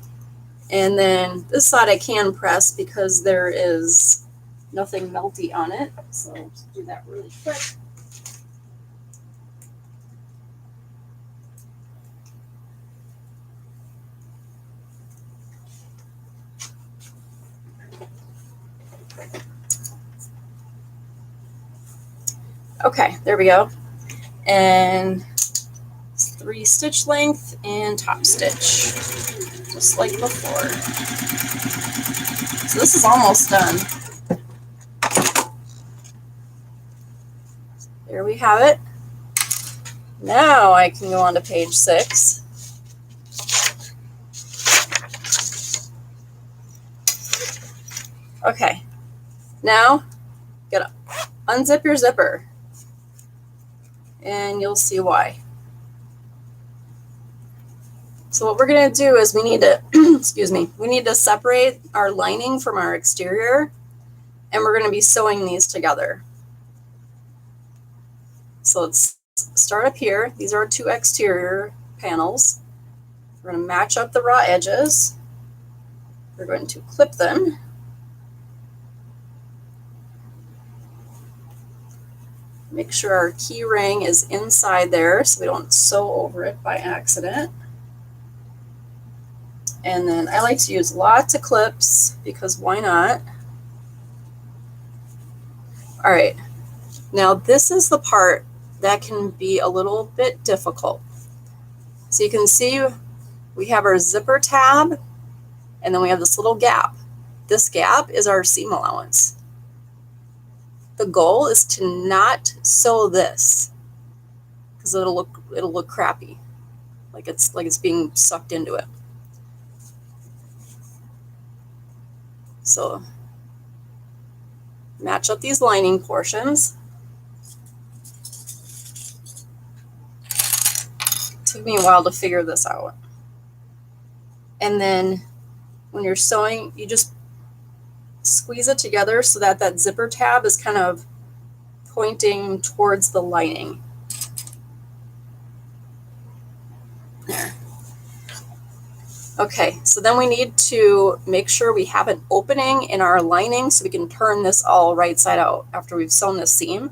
[SPEAKER 1] And then this side I can press because there is nothing melty on it. So I'll just do that really quick. Okay, there we go. And 3 stitch length and top stitch, just like before. So this is almost done. There we have it. Now I can go on to page 6. Okay, now gotta unzip your zipper, and you'll see why. So what we're going to do is we need to, excuse me, we need to separate our lining from our exterior, and we're going to be sewing these together. So let's start up here. These are our 2 exterior panels. We're going to match up the raw edges. We're going to clip them. Make sure our key ring is inside there so we don't sew over it by accident. And then I like to use lots of clips because why not? All right, now this is the part that can be a little bit difficult. So you can see we have our zipper tab, and then we have this little gap. This gap is our seam allowance. the goal is to not sew this, because it'll look crappy, like it's being sucked into it. So match up these lining portions. It took me a while to figure this out. And then when you're sewing, you just squeeze it together so that that zipper tab is kind of pointing towards the lining. There. Okay, so then we need to make sure we have an opening in our lining so we can turn this all right side out after we've sewn this seam.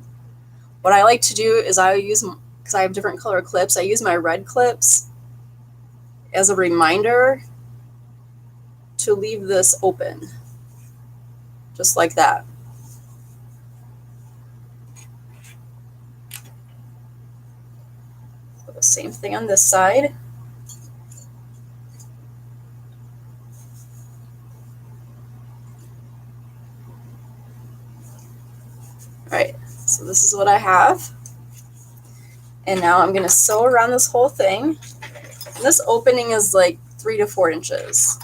[SPEAKER 1] What I like to do is because I have different color clips, I use my red clips as a reminder to leave this open, just like that. So the same thing on this side. All right, so this is what I have. And now I'm going to sew around this whole thing. And this opening is like 3 to 4 inches.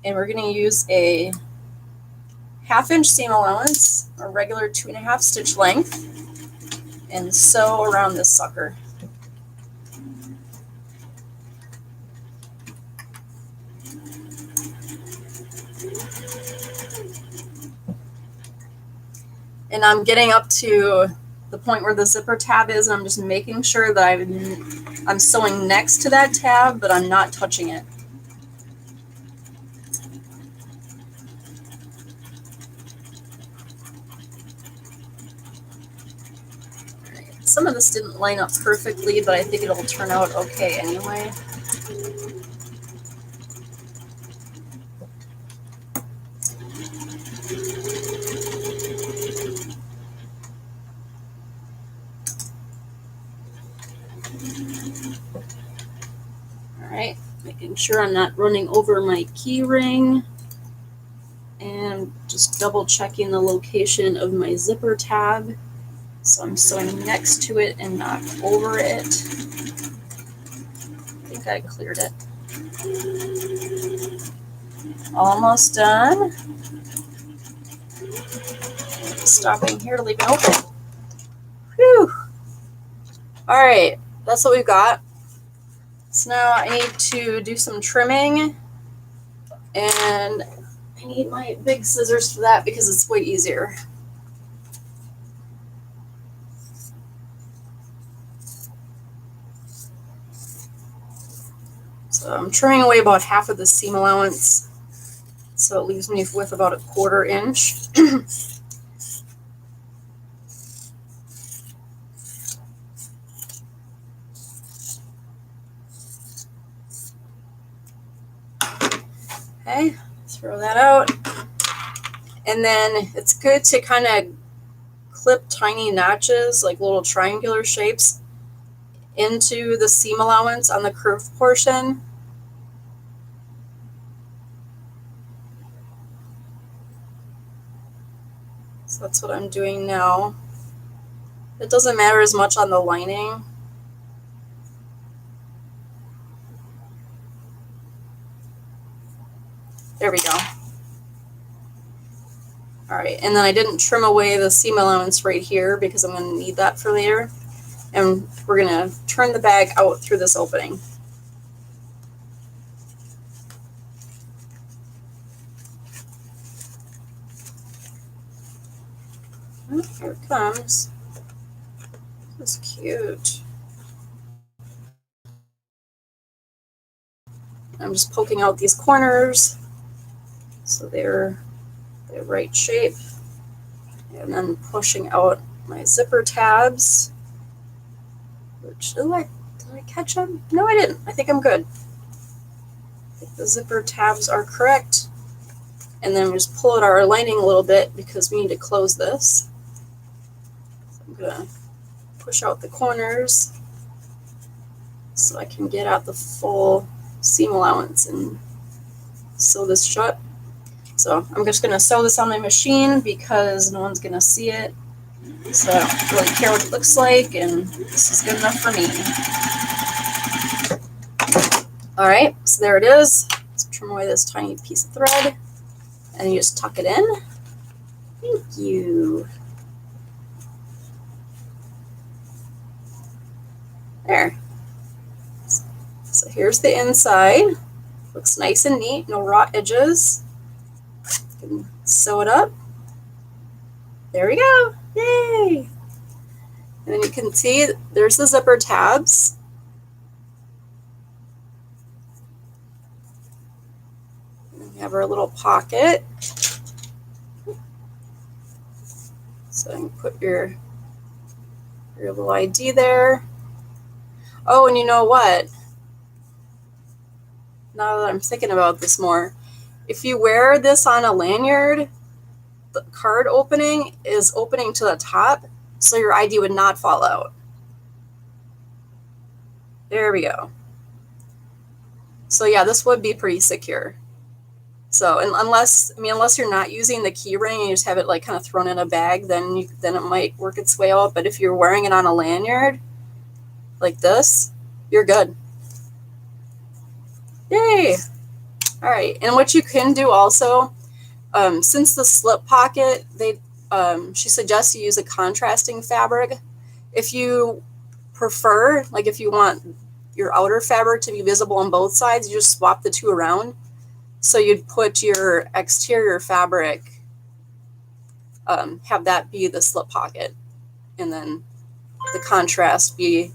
[SPEAKER 1] And we're going to use a 1/2 inch seam allowance, a regular 2.5 stitch length, and sew around this sucker. And I'm getting up to the point where the zipper tab is, and I'm just making sure that I'm sewing next to that tab, but I'm not touching it. Some of this didn't line up perfectly, but I think it'll turn out okay anyway. All right, making sure I'm not running over my key ring, and just double checking the location of my zipper tab. So I'm sewing next to it and not over it. I think I cleared it. Almost done. Stopping here to leave it open. Whew. All right, that's what we've got. So now I need to do some trimming, and I need my big scissors for that because it's way easier. So I'm trimming away about half of the seam allowance, so it leaves me with about 1/4 inch. Okay, throw that out. And then it's good to kind of clip tiny notches, like little triangular shapes, into the seam allowance on the curved portion. So that's what I'm doing now. It doesn't matter as much on the lining. There we go. All right, and then I didn't trim away the seam allowance right here because I'm going to need that for later. And we're going to turn the bag out through this opening. Oh, here it comes. This is cute. I'm just poking out these corners so they're the right shape, and then pushing out my zipper tabs. Which did I catch them? No, I didn't. I think I'm good. I think the zipper tabs are correct. And then we just pull out our lining a little bit because we need to close this. So I'm gonna push out the corners so I can get out the full seam allowance and sew this shut. So I'm just going to sew this on my machine because no one's going to see it. So I don't really care what it looks like, and this is good enough for me. All right, so there it is. Let's trim away this tiny piece of thread, and you just tuck it in. Thank you. There. So here's the inside. Looks nice and neat, no raw edges. You can sew it up. There we go. Yay! And then you can see there's the zipper tabs. And we have our little pocket. So you can put your little ID there. Oh, and you know what? Now that I'm thinking about this more, if you wear this on a lanyard, the card opening is opening to the top, so your ID would not fall out. There we go. So yeah, this would be pretty secure. So unless you're not using the key ring and you just have it like kind of thrown in a bag, then it might work its way out. But if you're wearing it on a lanyard like this, you're good. Yay! All right, and what you can do also, since the slip pocket, she suggests you use a contrasting fabric. If you prefer, like if you want your outer fabric to be visible on both sides, you just swap the two around. So you'd put your exterior fabric, have that be the slip pocket, and then the contrast be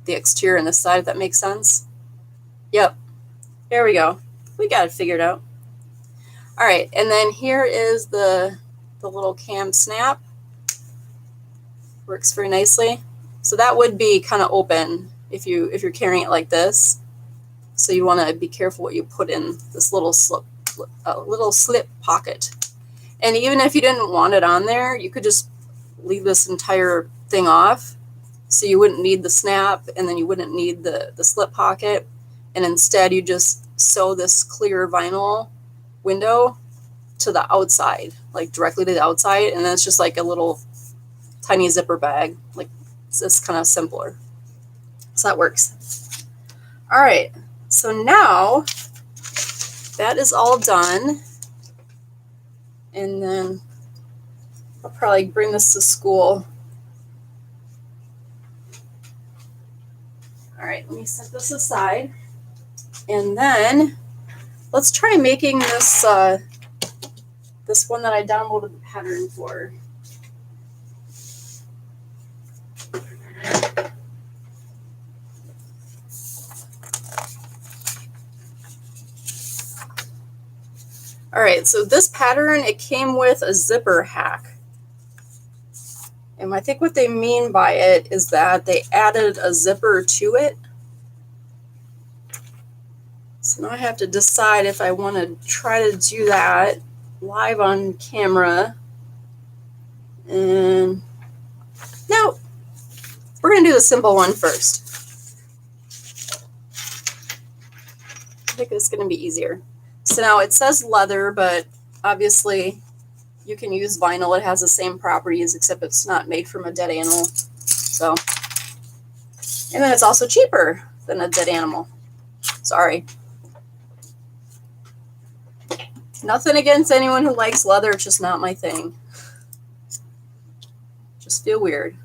[SPEAKER 1] the exterior and the side, if that makes sense. Yep, there we go. We got it figured out. All right, and then here is the little cam snap. Works very nicely. So that would be kind of open if you're carrying it like this. So you want to be careful what you put in this little slip pocket. And even if you didn't want it on there, you could just leave this entire thing off. So you wouldn't need the snap, and then you wouldn't need the slip pocket. And instead you just sew this clear vinyl window to the outside, like directly to the outside. And then it's just like a little tiny zipper bag. Like it's just kind of simpler. So that works. All right. So now that is all done. And then I'll probably bring this to school. All right, let me set this aside. And then let's try making this this one that I downloaded the pattern for. All right, so this pattern, it came with a zipper hack. And I think what they mean by it is that they added a zipper to it. So now I have to decide if I want to try to do that live on camera. And no, we're going to do the simple one first. I think it's going to be easier. So now it says leather, but obviously you can use vinyl. It has the same properties, except it's not made from a dead animal. So, and then it's also cheaper than a dead animal. Sorry. Nothing against anyone who likes leather. It's just not my thing. Just feel weird.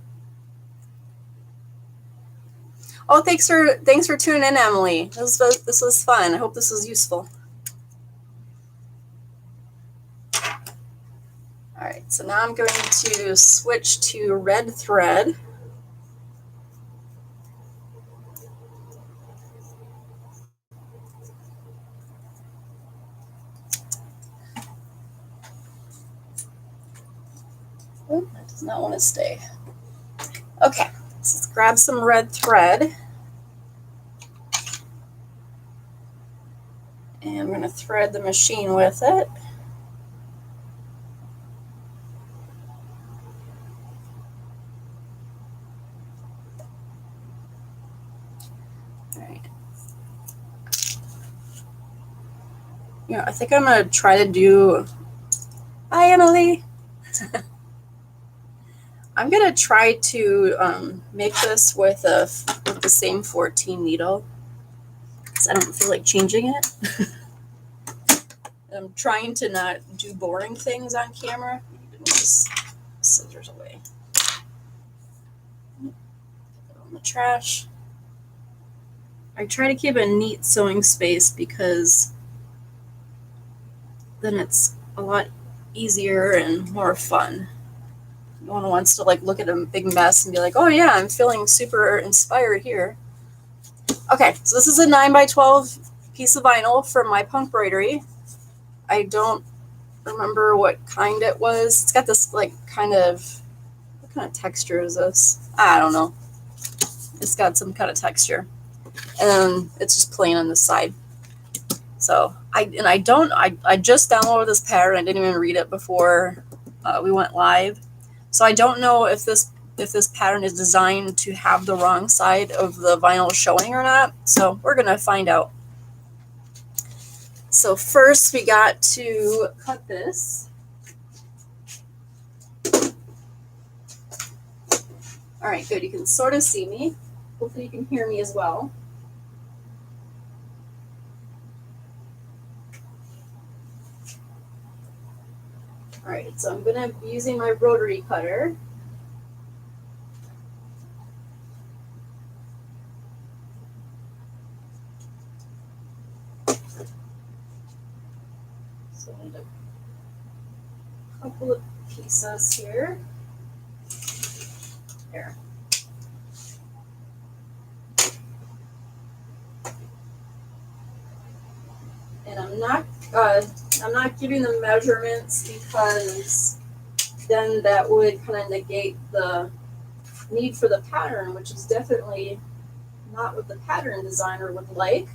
[SPEAKER 1] Oh, thanks for tuning in, Emily. This was fun. I hope this was useful. All right, so now I'm going to switch to red thread. Oh, that does not want to stay. Okay, so let's grab some red thread. And I'm going to thread the machine with it. All right. I think I'm going to try to do Hi, Emily. I'm gonna try to make this with the same 14 needle, because I don't feel like changing it. I'm trying to not do boring things on camera. Move this scissors away. Put it on the trash. I try to keep a neat sewing space because then it's a lot easier and more fun. No one wants to like look at a big mess and be like, oh yeah, I'm feeling super inspired here. Okay, so this is a 9x12 piece of vinyl from my punk broidery. I don't remember what kind it was. It's got this like what kind of texture is this? I don't know. It's got some kind of texture. And it's just plain on the side. So I just downloaded this pattern. I didn't even read it before we went live. So I don't know if this pattern is designed to have the wrong side of the vinyl showing or not. So we're gonna find out. So first we got to cut this. All right, good. You can sort of see me. Hopefully you can hear me as well. All right, so I'm gonna be using my rotary cutter. So I need a couple of pieces here. There. And I'm not giving the measurements because then that would kind of negate the need for the pattern, which is definitely not what the pattern designer would like.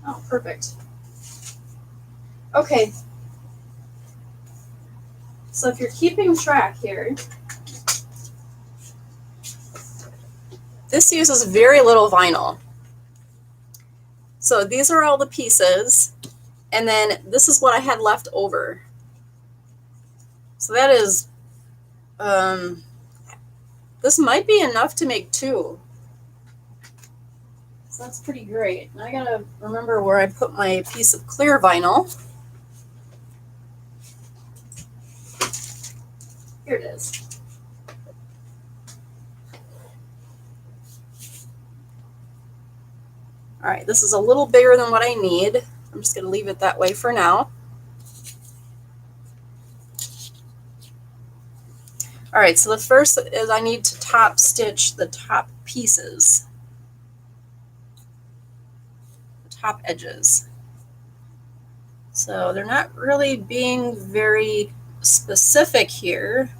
[SPEAKER 1] Oh, perfect. Okay. So if you're keeping track here, this uses very little vinyl. So these are all the pieces, and then this is what I had left over. So that is, this might be enough to make 2. So that's pretty great. Now I gotta remember where I put my piece of clear vinyl. Here it is. All right, this is a little bigger than what I need. I'm just gonna leave it that way for now. All right, so the first is I need to top stitch the top pieces, the top edges. So they're not really being very specific here.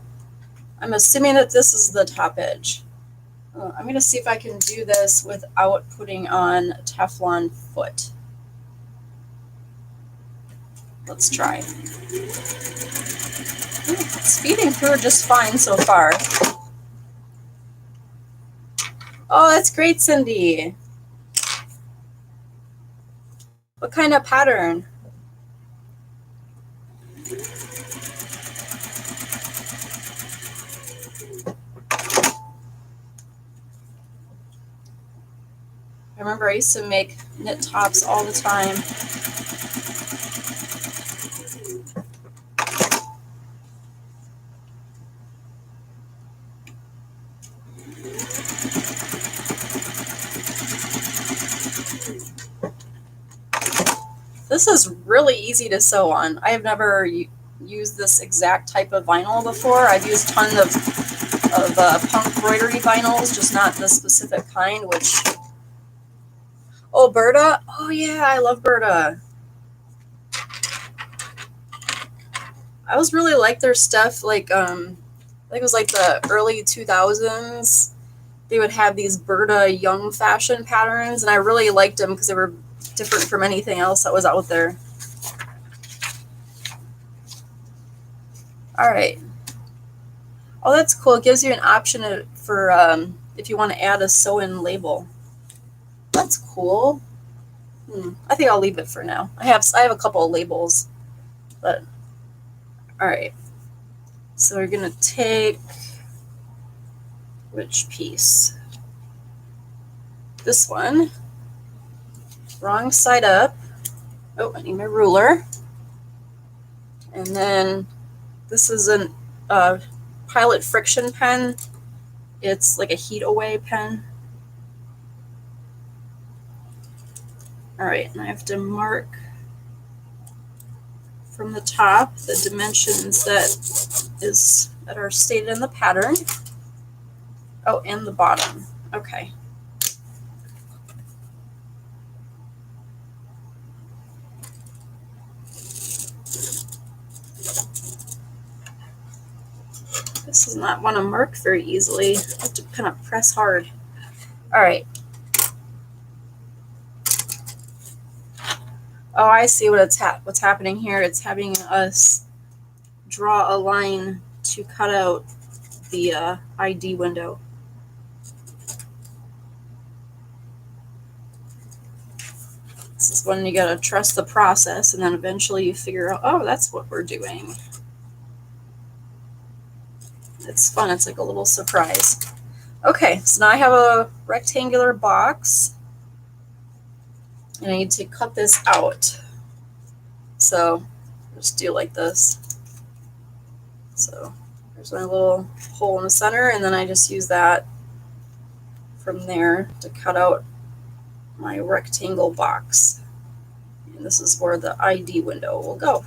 [SPEAKER 1] I'm assuming that this is the top edge. I'm going to see if I can do this without putting on Teflon foot. Let's try. It's feeding through just fine so far. Oh, that's great, Cindy. What kind of pattern? I remember I used to make knit tops all the time. This is really easy to sew on. I have never used this exact type of vinyl before. I've used tons of punk embroidery vinyls, just not this specific kind, which... Oh, Berta? Oh, yeah, I love Berta. I always really liked their stuff, like, I think it was like the early 2000s. They would have these Berta young fashion patterns, and I really liked them because they were different from anything else that was out there. All right. Oh, that's cool. It gives you an option for if you want to add a sew-in label. That's cool. I think I'll leave it for now. I have a couple of labels, but all right. So we're gonna take which piece? This one. Wrong side up. Oh, I need my ruler. And then this is a Pilot friction pen. It's like a heat away pen. All right, and I have to mark from the top the dimensions that are stated in the pattern. Oh, and the bottom. Okay. This does not want to mark very easily. I have to kind of press hard. All right. Oh, I see what's happening here. It's having us draw a line to cut out the ID window. This is when you gotta trust the process, and then eventually you figure out, oh, that's what we're doing. It's fun. It's like a little surprise. Okay, so now I have a rectangular box, and I need to cut this out. So just do like this. So there's my little hole in the center, and then I just use that from there to cut out my rectangle box. And this is where the ID window will go.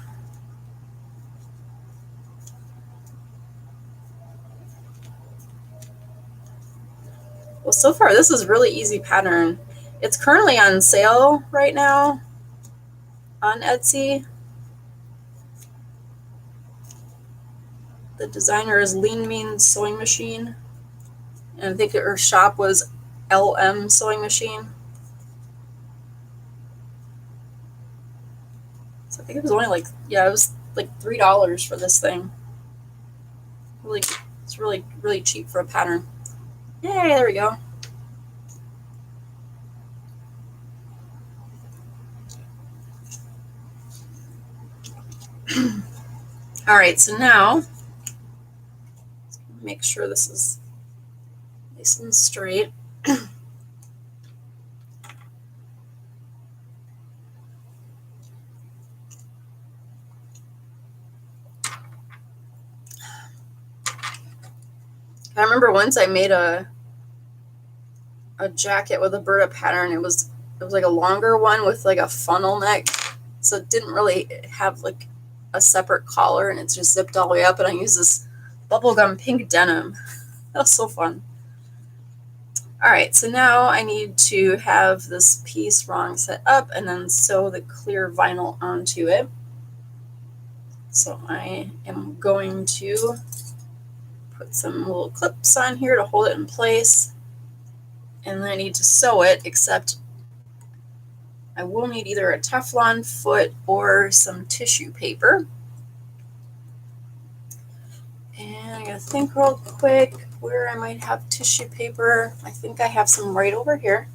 [SPEAKER 1] Well, so far this is a really easy pattern. It's currently on sale right now on Etsy. The designer is Lean Mean Sewing Machine, and I think her shop was LM Sewing Machine. So I think it was only like, yeah, it was like $3 for this thing. Really, it's really, really cheap for a pattern. Yay, there we go. All right, so now make sure this is nice and straight. I remember once I made a jacket with a Berta pattern. It was like a longer one with like a funnel neck, so it didn't really have like a separate collar, and it's just zipped all the way up, and I used this bubblegum pink denim. That was so fun. All right, so now I need to have this piece wrong set up and then sew the clear vinyl onto it. So I am going to put some little clips on here to hold it in place, and then I need to sew it, except I will need either a Teflon foot or some tissue paper. And I'm gonna think real quick where I might have tissue paper. I think I have some right over here.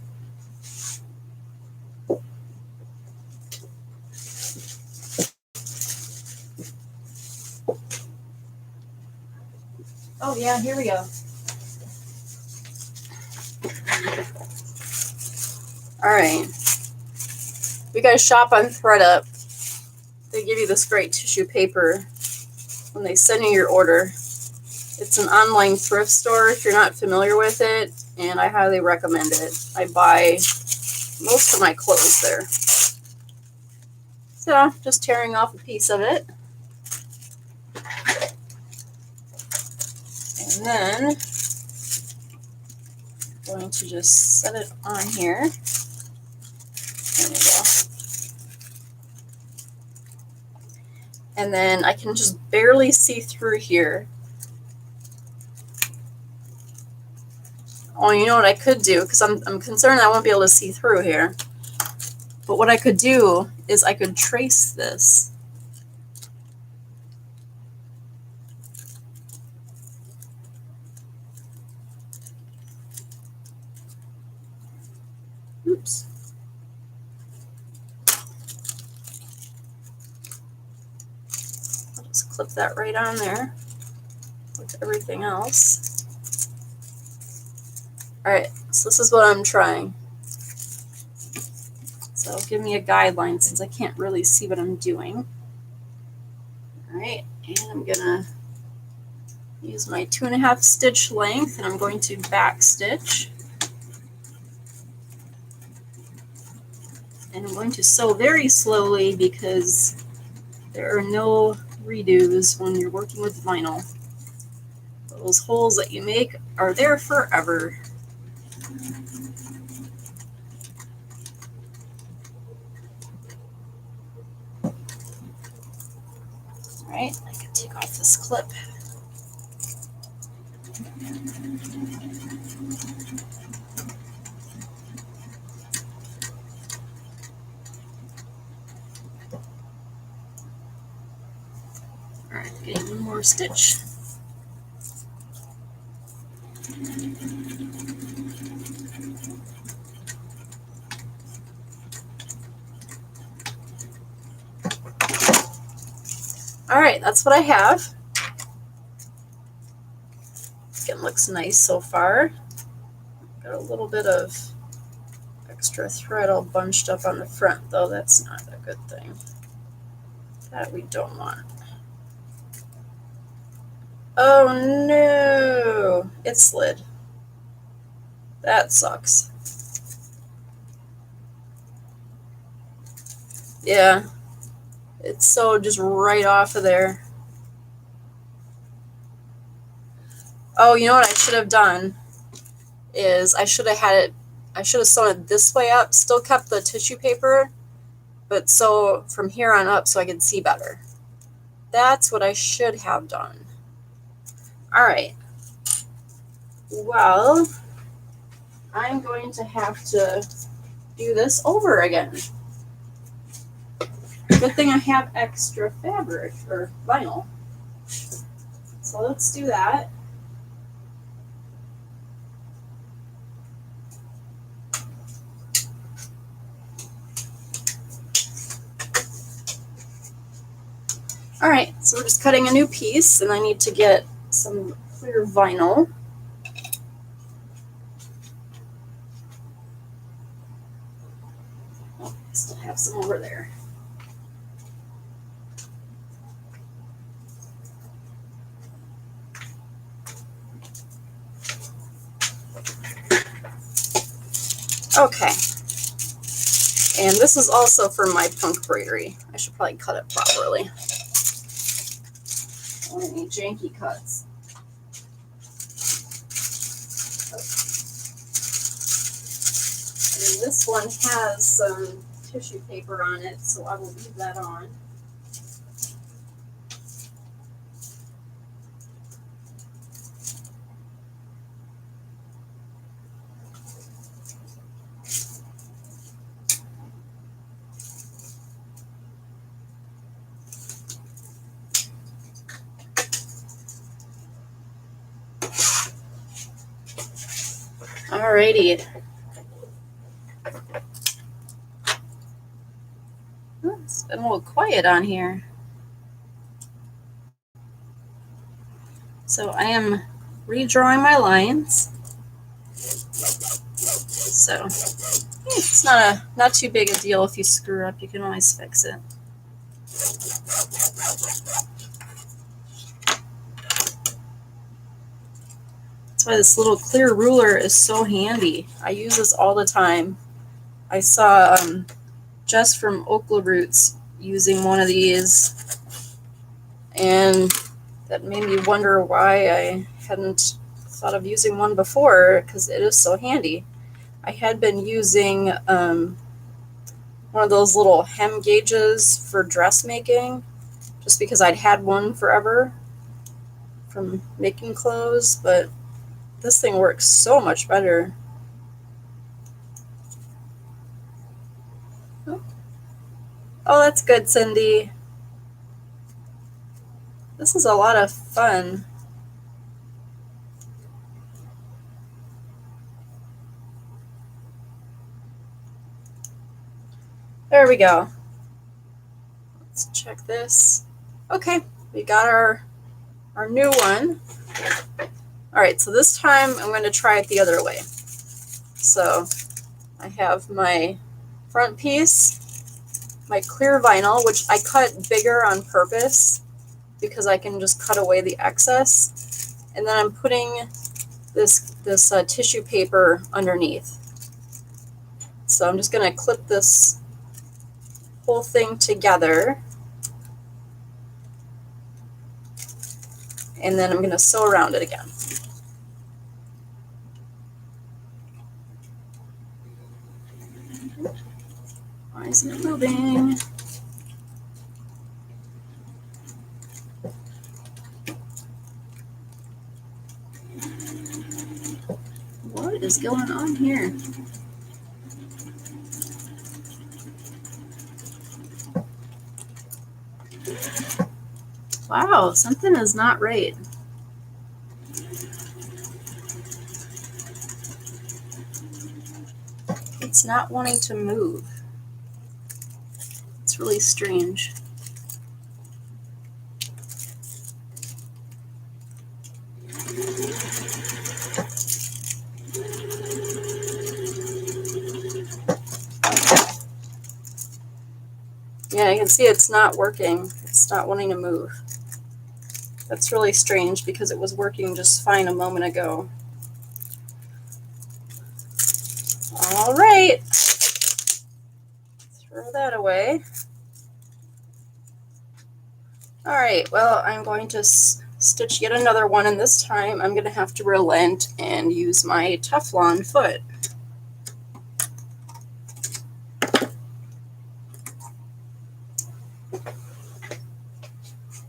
[SPEAKER 1] Oh yeah, here we go. All right. You guys shop on ThreadUp. They give you this great tissue paper when they send you your order. It's an online thrift store if you're not familiar with it, and I highly recommend it. I buy most of my clothes there. So just tearing off a piece of it. And then I'm going to just set it on here. There we go. And then I can just barely see through here. Oh, you know what I could do, because I'm concerned I won't be able to see through here. But what I could do is I could trace this. Oops. I'll just clip that right on there with everything else. All right, so this is what I'm trying. So give me a guideline since I can't really see what I'm doing. All right, and I'm gonna use my 2.5 stitch length, and I'm going to back stitch. And I'm going to sew very slowly because there are no redos when you're working with vinyl. Those holes that you make are there forever. All right, I can take off this clip. All right, getting one more stitch. All right, that's what I have. It looks nice so far. Got a little bit of extra thread all bunched up on the front, though. That's not a good thing. That we don't want. Oh no, it slid. That sucks. Yeah, it's so just right off of there. Oh, you know what I should have done is I should have sewn it this way up, still kept the tissue paper, but sew from here on up so I could see better. That's what I should have done. All right. Well, I'm going to have to do this over again. Good thing I have extra fabric or vinyl. So let's do that. All right, so we're just cutting a new piece, and I need to get some clear vinyl. Oh, I still have some over there. Okay, and this is also for my punk embroidery. I should probably cut it properly. I don't need janky cuts. And this one has some tissue paper on it, so I will leave that on. Alrighty. It's been a little quiet on here. So I am redrawing my lines. So it's not too big a deal if you screw up. You can always fix it. That's why this little clear ruler is so handy. I use this all the time. I saw Jess from Okla Roots using one of these, and that made me wonder why I hadn't thought of using one before, because it is so handy. I had been using one of those little hem gauges for dressmaking, just because I'd had one forever from making clothes, but this thing works so much better. Oh, that's good, Cindy. This is a lot of fun. There we go. Let's check this. Okay, we got our new one. All right, so this time I'm going to try it the other way. So I have my front piece, my clear vinyl, which I cut bigger on purpose because I can just cut away the excess. And then I'm putting this tissue paper underneath. So I'm just going to clip this whole thing together. And then I'm going to sew around it again. Why isn't it moving? What is going on here? Wow, something is not right. It's not wanting to move. It's really strange. Yeah, you can see it's not working. It's not wanting to move. That's really strange because it was working just fine a moment ago. All right. Throw that away. All right, well, I'm going to stitch yet another one, and this time I'm going to have to relent and use my Teflon foot.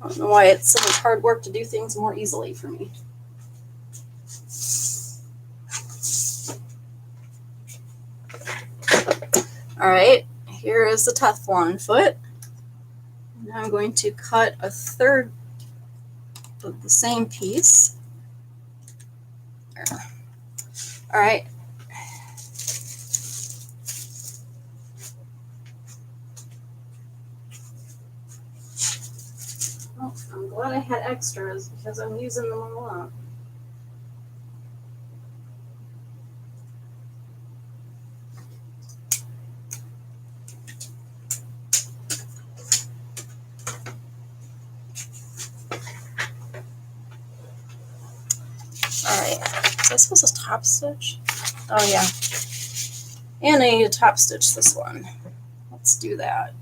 [SPEAKER 1] I don't know why it's so much hard work to do things more easily for me. All right, here is the Teflon foot. Now I'm going to cut a third of the same piece. All right. Oh, I'm glad I had extras because I'm using them all up. All right, is I supposed to top stitch? Oh yeah, and I need to top stitch this one. Let's do that.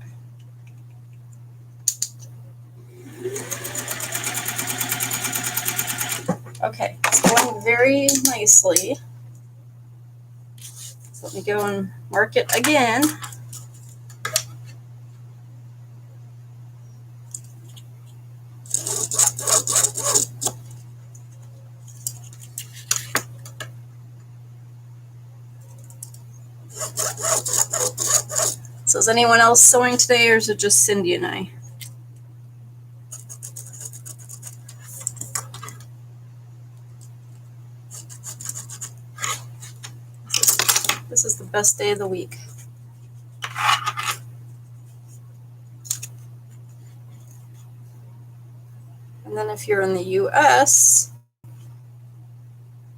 [SPEAKER 1] Okay, it's going very nicely. So let me go and mark it again. So is anyone else sewing today, or is it just Cindy and I? This is the best day of the week. And then if you're in the US,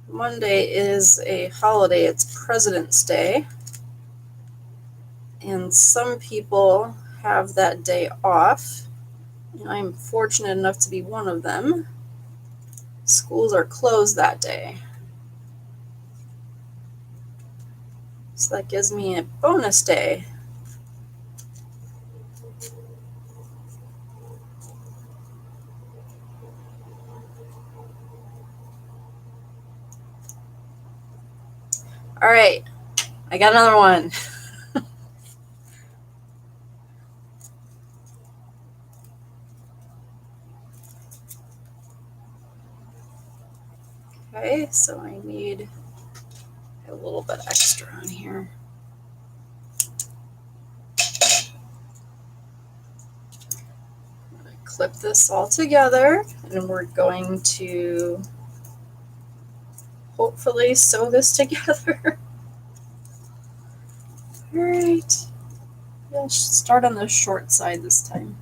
[SPEAKER 1] Monday is a holiday. It's President's Day. And some people have that day off. And I'm fortunate enough to be one of them. Schools are closed that day. So that gives me a bonus day. All right, I got another one. Okay, so I need a little bit extra on here. I'm going to clip this all together, and we're going to hopefully sew this together. All right, I'll start on the short side this time.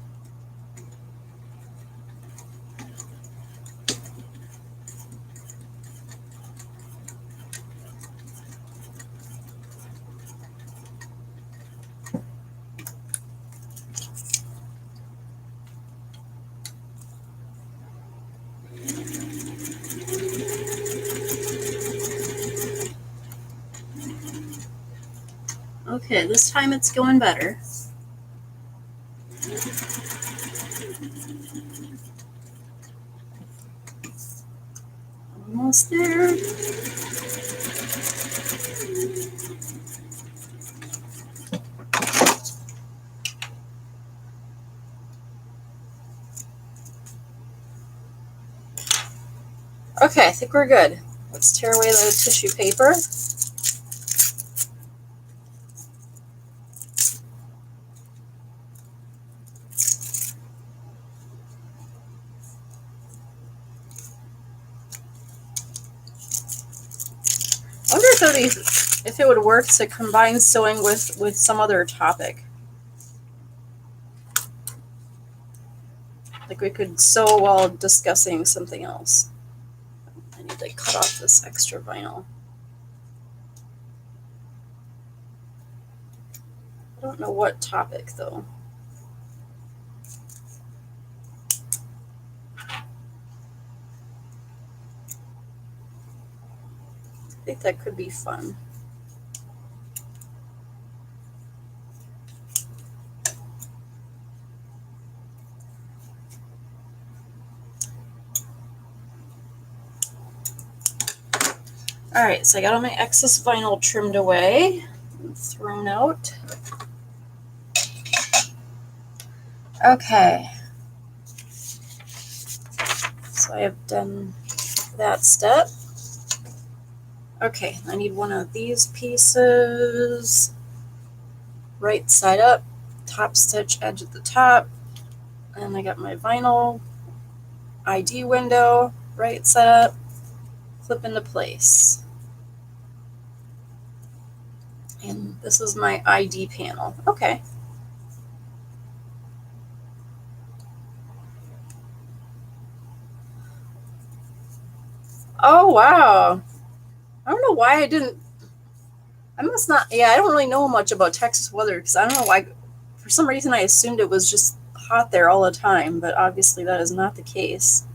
[SPEAKER 1] Okay, this time it's going better. Almost there. Okay, I think we're good. Let's tear away the tissue paper. I wonder if it would work to combine sewing with some other topic. Like we could sew while discussing something else. I need to cut off this extra vinyl. I don't know what topic though. I think that could be fun. All right, so I got all my excess vinyl trimmed away and thrown out. Okay. So I have done that step. Okay, I need one of these pieces. Right side up, top stitch edge at the top. And I got my vinyl ID window, right side up, clip into place. And this is my ID panel. Okay. Oh, wow. I don't know why I didn't. I must not. Yeah, I don't really know much about Texas weather because I don't know why. For some reason, I assumed it was just hot there all the time, but obviously that is not the case.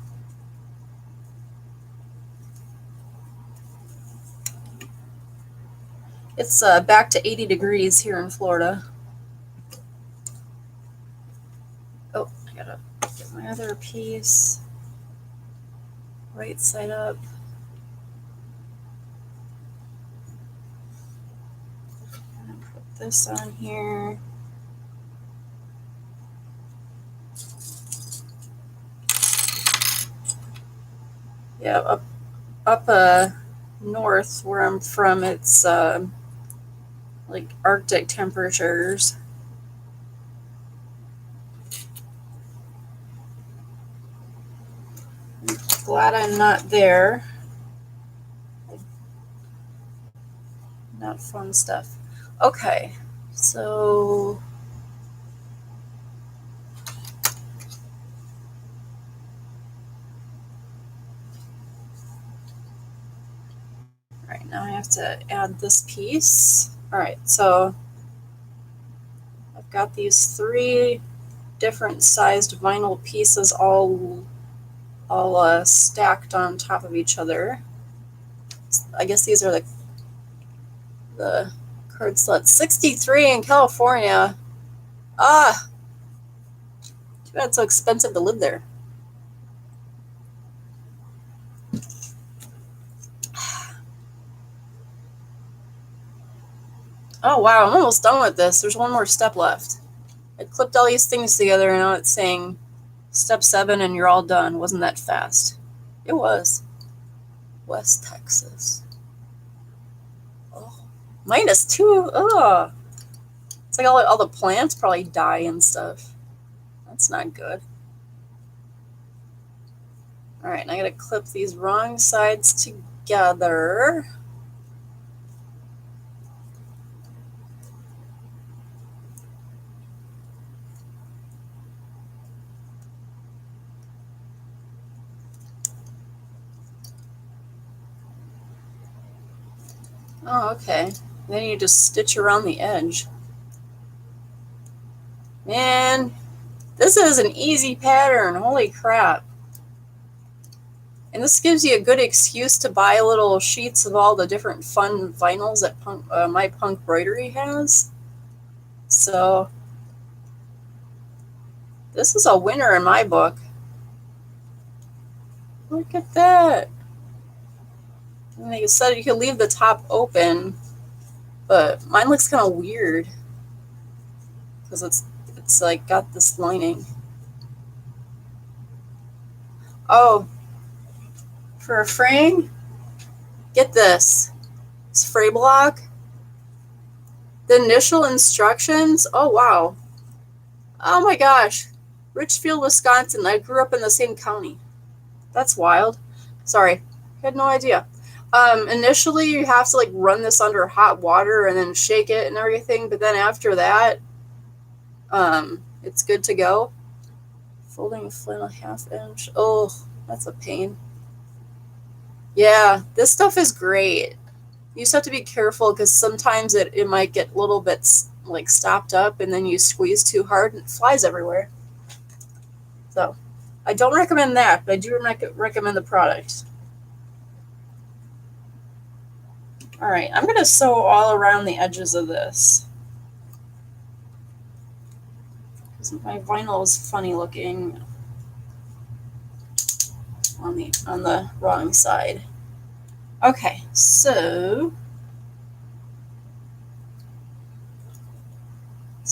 [SPEAKER 1] It's back to 80 degrees here in Florida. Oh, I gotta get my other piece. Right side up. And put this on here. Yeah, up north where I'm from, it's like Arctic temperatures. I'm glad I'm not there. Not fun stuff. Okay, so all right, now I have to add this piece. All right, so I've got these 3 different sized vinyl pieces all stacked on top of each other. I guess these are the card slots. 63 in California. Ah, too bad it's so expensive to live there. Oh wow, I'm almost done with this. There's one more step left. I clipped all these things together and now it's saying step 7 and you're all done. Wasn't that fast? It was. West Texas. Oh, -2. Ugh. It's like all the plants probably die and stuff. That's not good. Alright, and I gotta clip these wrong sides together. Oh, okay. Then you just stitch around the edge. Man, this is an easy pattern. Holy crap. And this gives you a good excuse to buy little sheets of all the different fun vinyls that My Punk Broidery has. So, this is a winner in my book. Look at that. And like I said, you can leave the top open, but mine looks kind of weird because it's like got this lining. Oh, for a frame, get this. It's fray block. The initial instructions. Oh wow. Oh my gosh. Richfield, Wisconsin. I grew up in the same county. That's wild. Sorry, I had no idea. Initially, you have to like run this under hot water and then shake it and everything. But then after that, it's good to go. Folding a flannel 1/2 inch. Oh, that's a pain. Yeah, this stuff is great. You just have to be careful because sometimes it might get little bits like stopped up and then you squeeze too hard and it flies everywhere. So, I don't recommend that, but I do recommend the product. Alright, I'm going to sew all around the edges of this. Because my vinyl is funny looking on the wrong side. Okay, so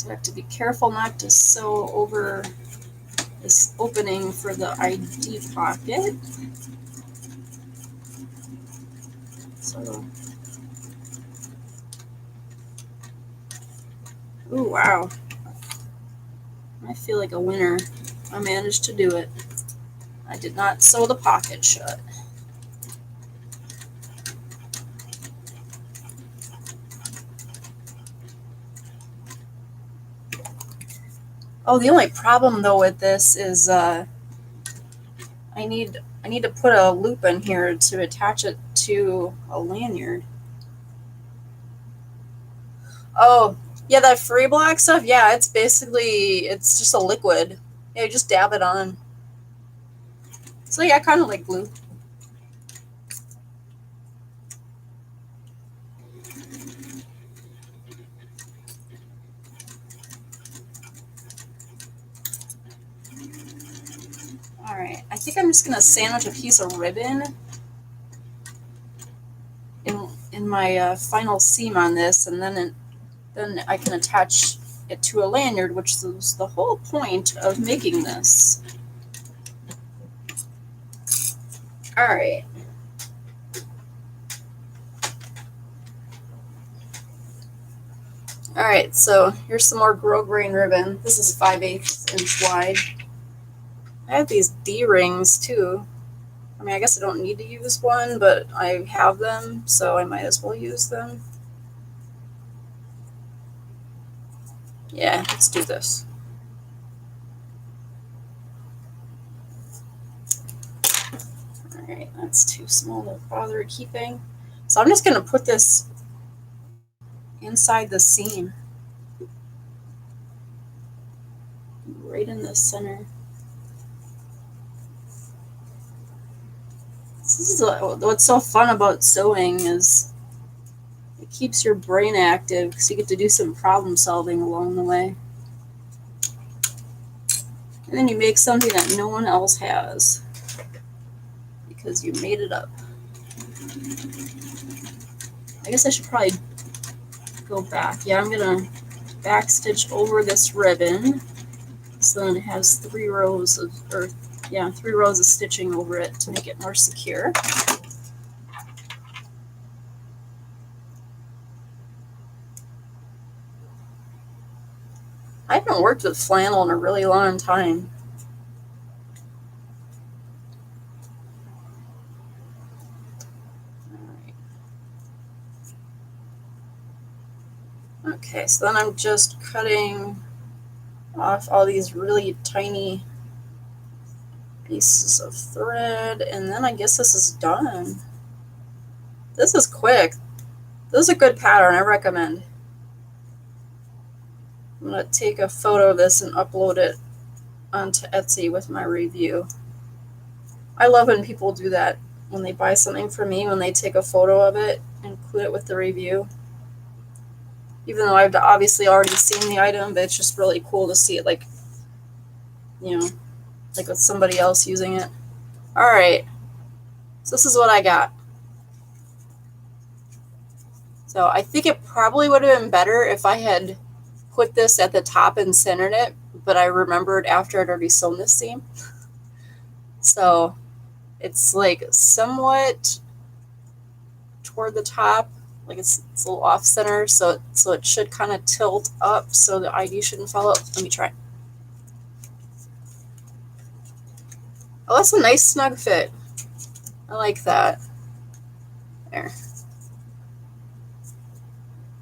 [SPEAKER 1] I have to be careful not to sew over this opening for the ID pocket. So, ooh, wow. I feel like a winner. I managed to do it. I did not sew the pocket shut. Oh, the only problem though with this is I need to put a loop in here to attach it to a lanyard. Oh, yeah, that free block stuff, yeah, it's just a liquid. Yeah, you just dab it on. So yeah, kind of like glue. Alright, I think I'm just going to sandwich a piece of ribbon in my final seam on this, and then I can attach it to a lanyard, which is the whole point of making this. Alright. Alright, so here's some more Grosgrain ribbon. This is 5/8 inch wide. I have these D-rings too. I mean, I guess I don't need to use one, but I have them, so I might as well use them. Yeah, let's do this. Alright, that's too small to bother keeping. So I'm just going to put this inside the seam. Right in the center. This is what's so fun about sewing is it keeps your brain active because you get to do some problem solving along the way. And then you make something that no one else has because you made it up. I guess I should probably go back. Yeah, I'm gonna back stitch over this ribbon. So then it has 3 rows of, or yeah, 3 rows of stitching over it to make it more secure. I haven't worked with flannel in a really long time. Okay, so then I'm just cutting off all these really tiny pieces of thread, and then I guess this is done. This is quick. This is a good pattern, I recommend. I'm going to take a photo of this and upload it onto Etsy with my review. I love when people do that. When they buy something from me, when they take a photo of it, include it with the review. Even though I've obviously already seen the item, but it's just really cool to see it, like, you know, like with somebody else using it. All right, so this is what I got. So I think it probably would have been better if I had put this at the top and centered it, but I remembered after I'd already sewn this seam. So it's like somewhat toward the top, like it's a little off center, so it should kind of tilt up so the ID shouldn't fall out. Let me try. Oh, that's a nice snug fit. I like that. There.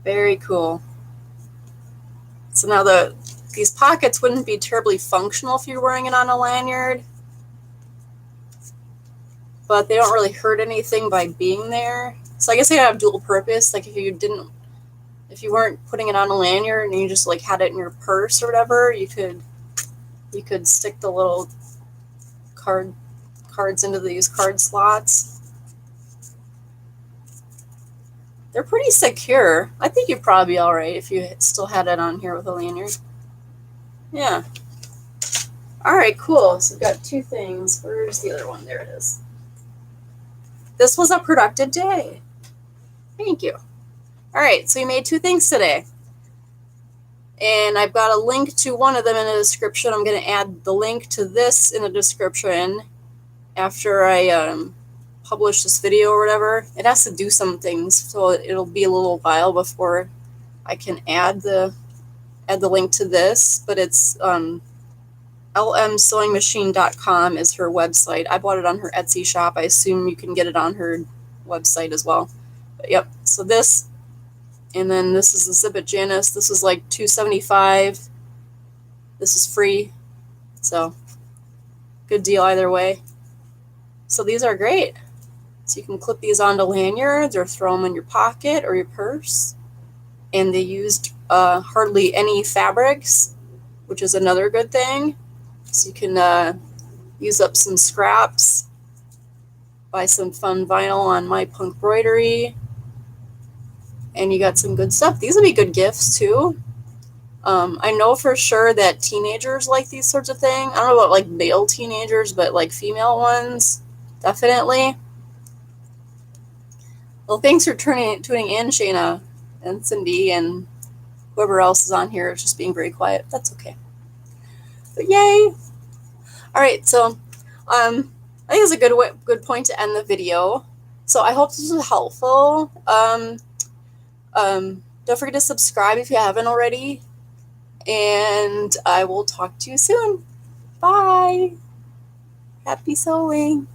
[SPEAKER 1] Very cool. So now these pockets wouldn't be terribly functional if you're wearing it on a lanyard, but they don't really hurt anything by being there. So I guess they have dual purpose. Like if you weren't putting it on a lanyard and you just like had it in your purse or whatever, you could stick the little cards into these card slots. They're pretty secure. I think you'd probably be all right if you still had it on here with a lanyard. Yeah. All right, cool. So we've got 2 things. Where's the other one? There it is. This was a productive day. Thank you. All right, so you made 2 things today. And I've got a link to one of them in the description. I'm going to add the link to this in the description after I publish this video or whatever. It has to do some things, so it'll be a little while before I can add the link to this. But it's lmsewingmachine.com is her website. I bought it on her Etsy shop. I assume you can get it on her website as well. But yep, so this, and then this is the Zip It Janice. This is like $2.75. This is free, so good deal either way. So these are great. So you can clip these onto lanyards or throw them in your pocket or your purse. And they used hardly any fabrics, which is another good thing. So you can use up some scraps, buy some fun vinyl on My Punk Embroidery, and you got some good stuff. These would be good gifts too. I know for sure that teenagers like these sorts of things. I don't know about like male teenagers, but like female ones, definitely. Well, thanks for tuning in, Shayna and Cindy and whoever else is on here. It's just being very quiet. That's okay. But yay! All right, so I think it's a good point to end the video. So I hope this was helpful. Don't forget to subscribe if you haven't already, and I will talk to you soon. Bye. Happy sewing.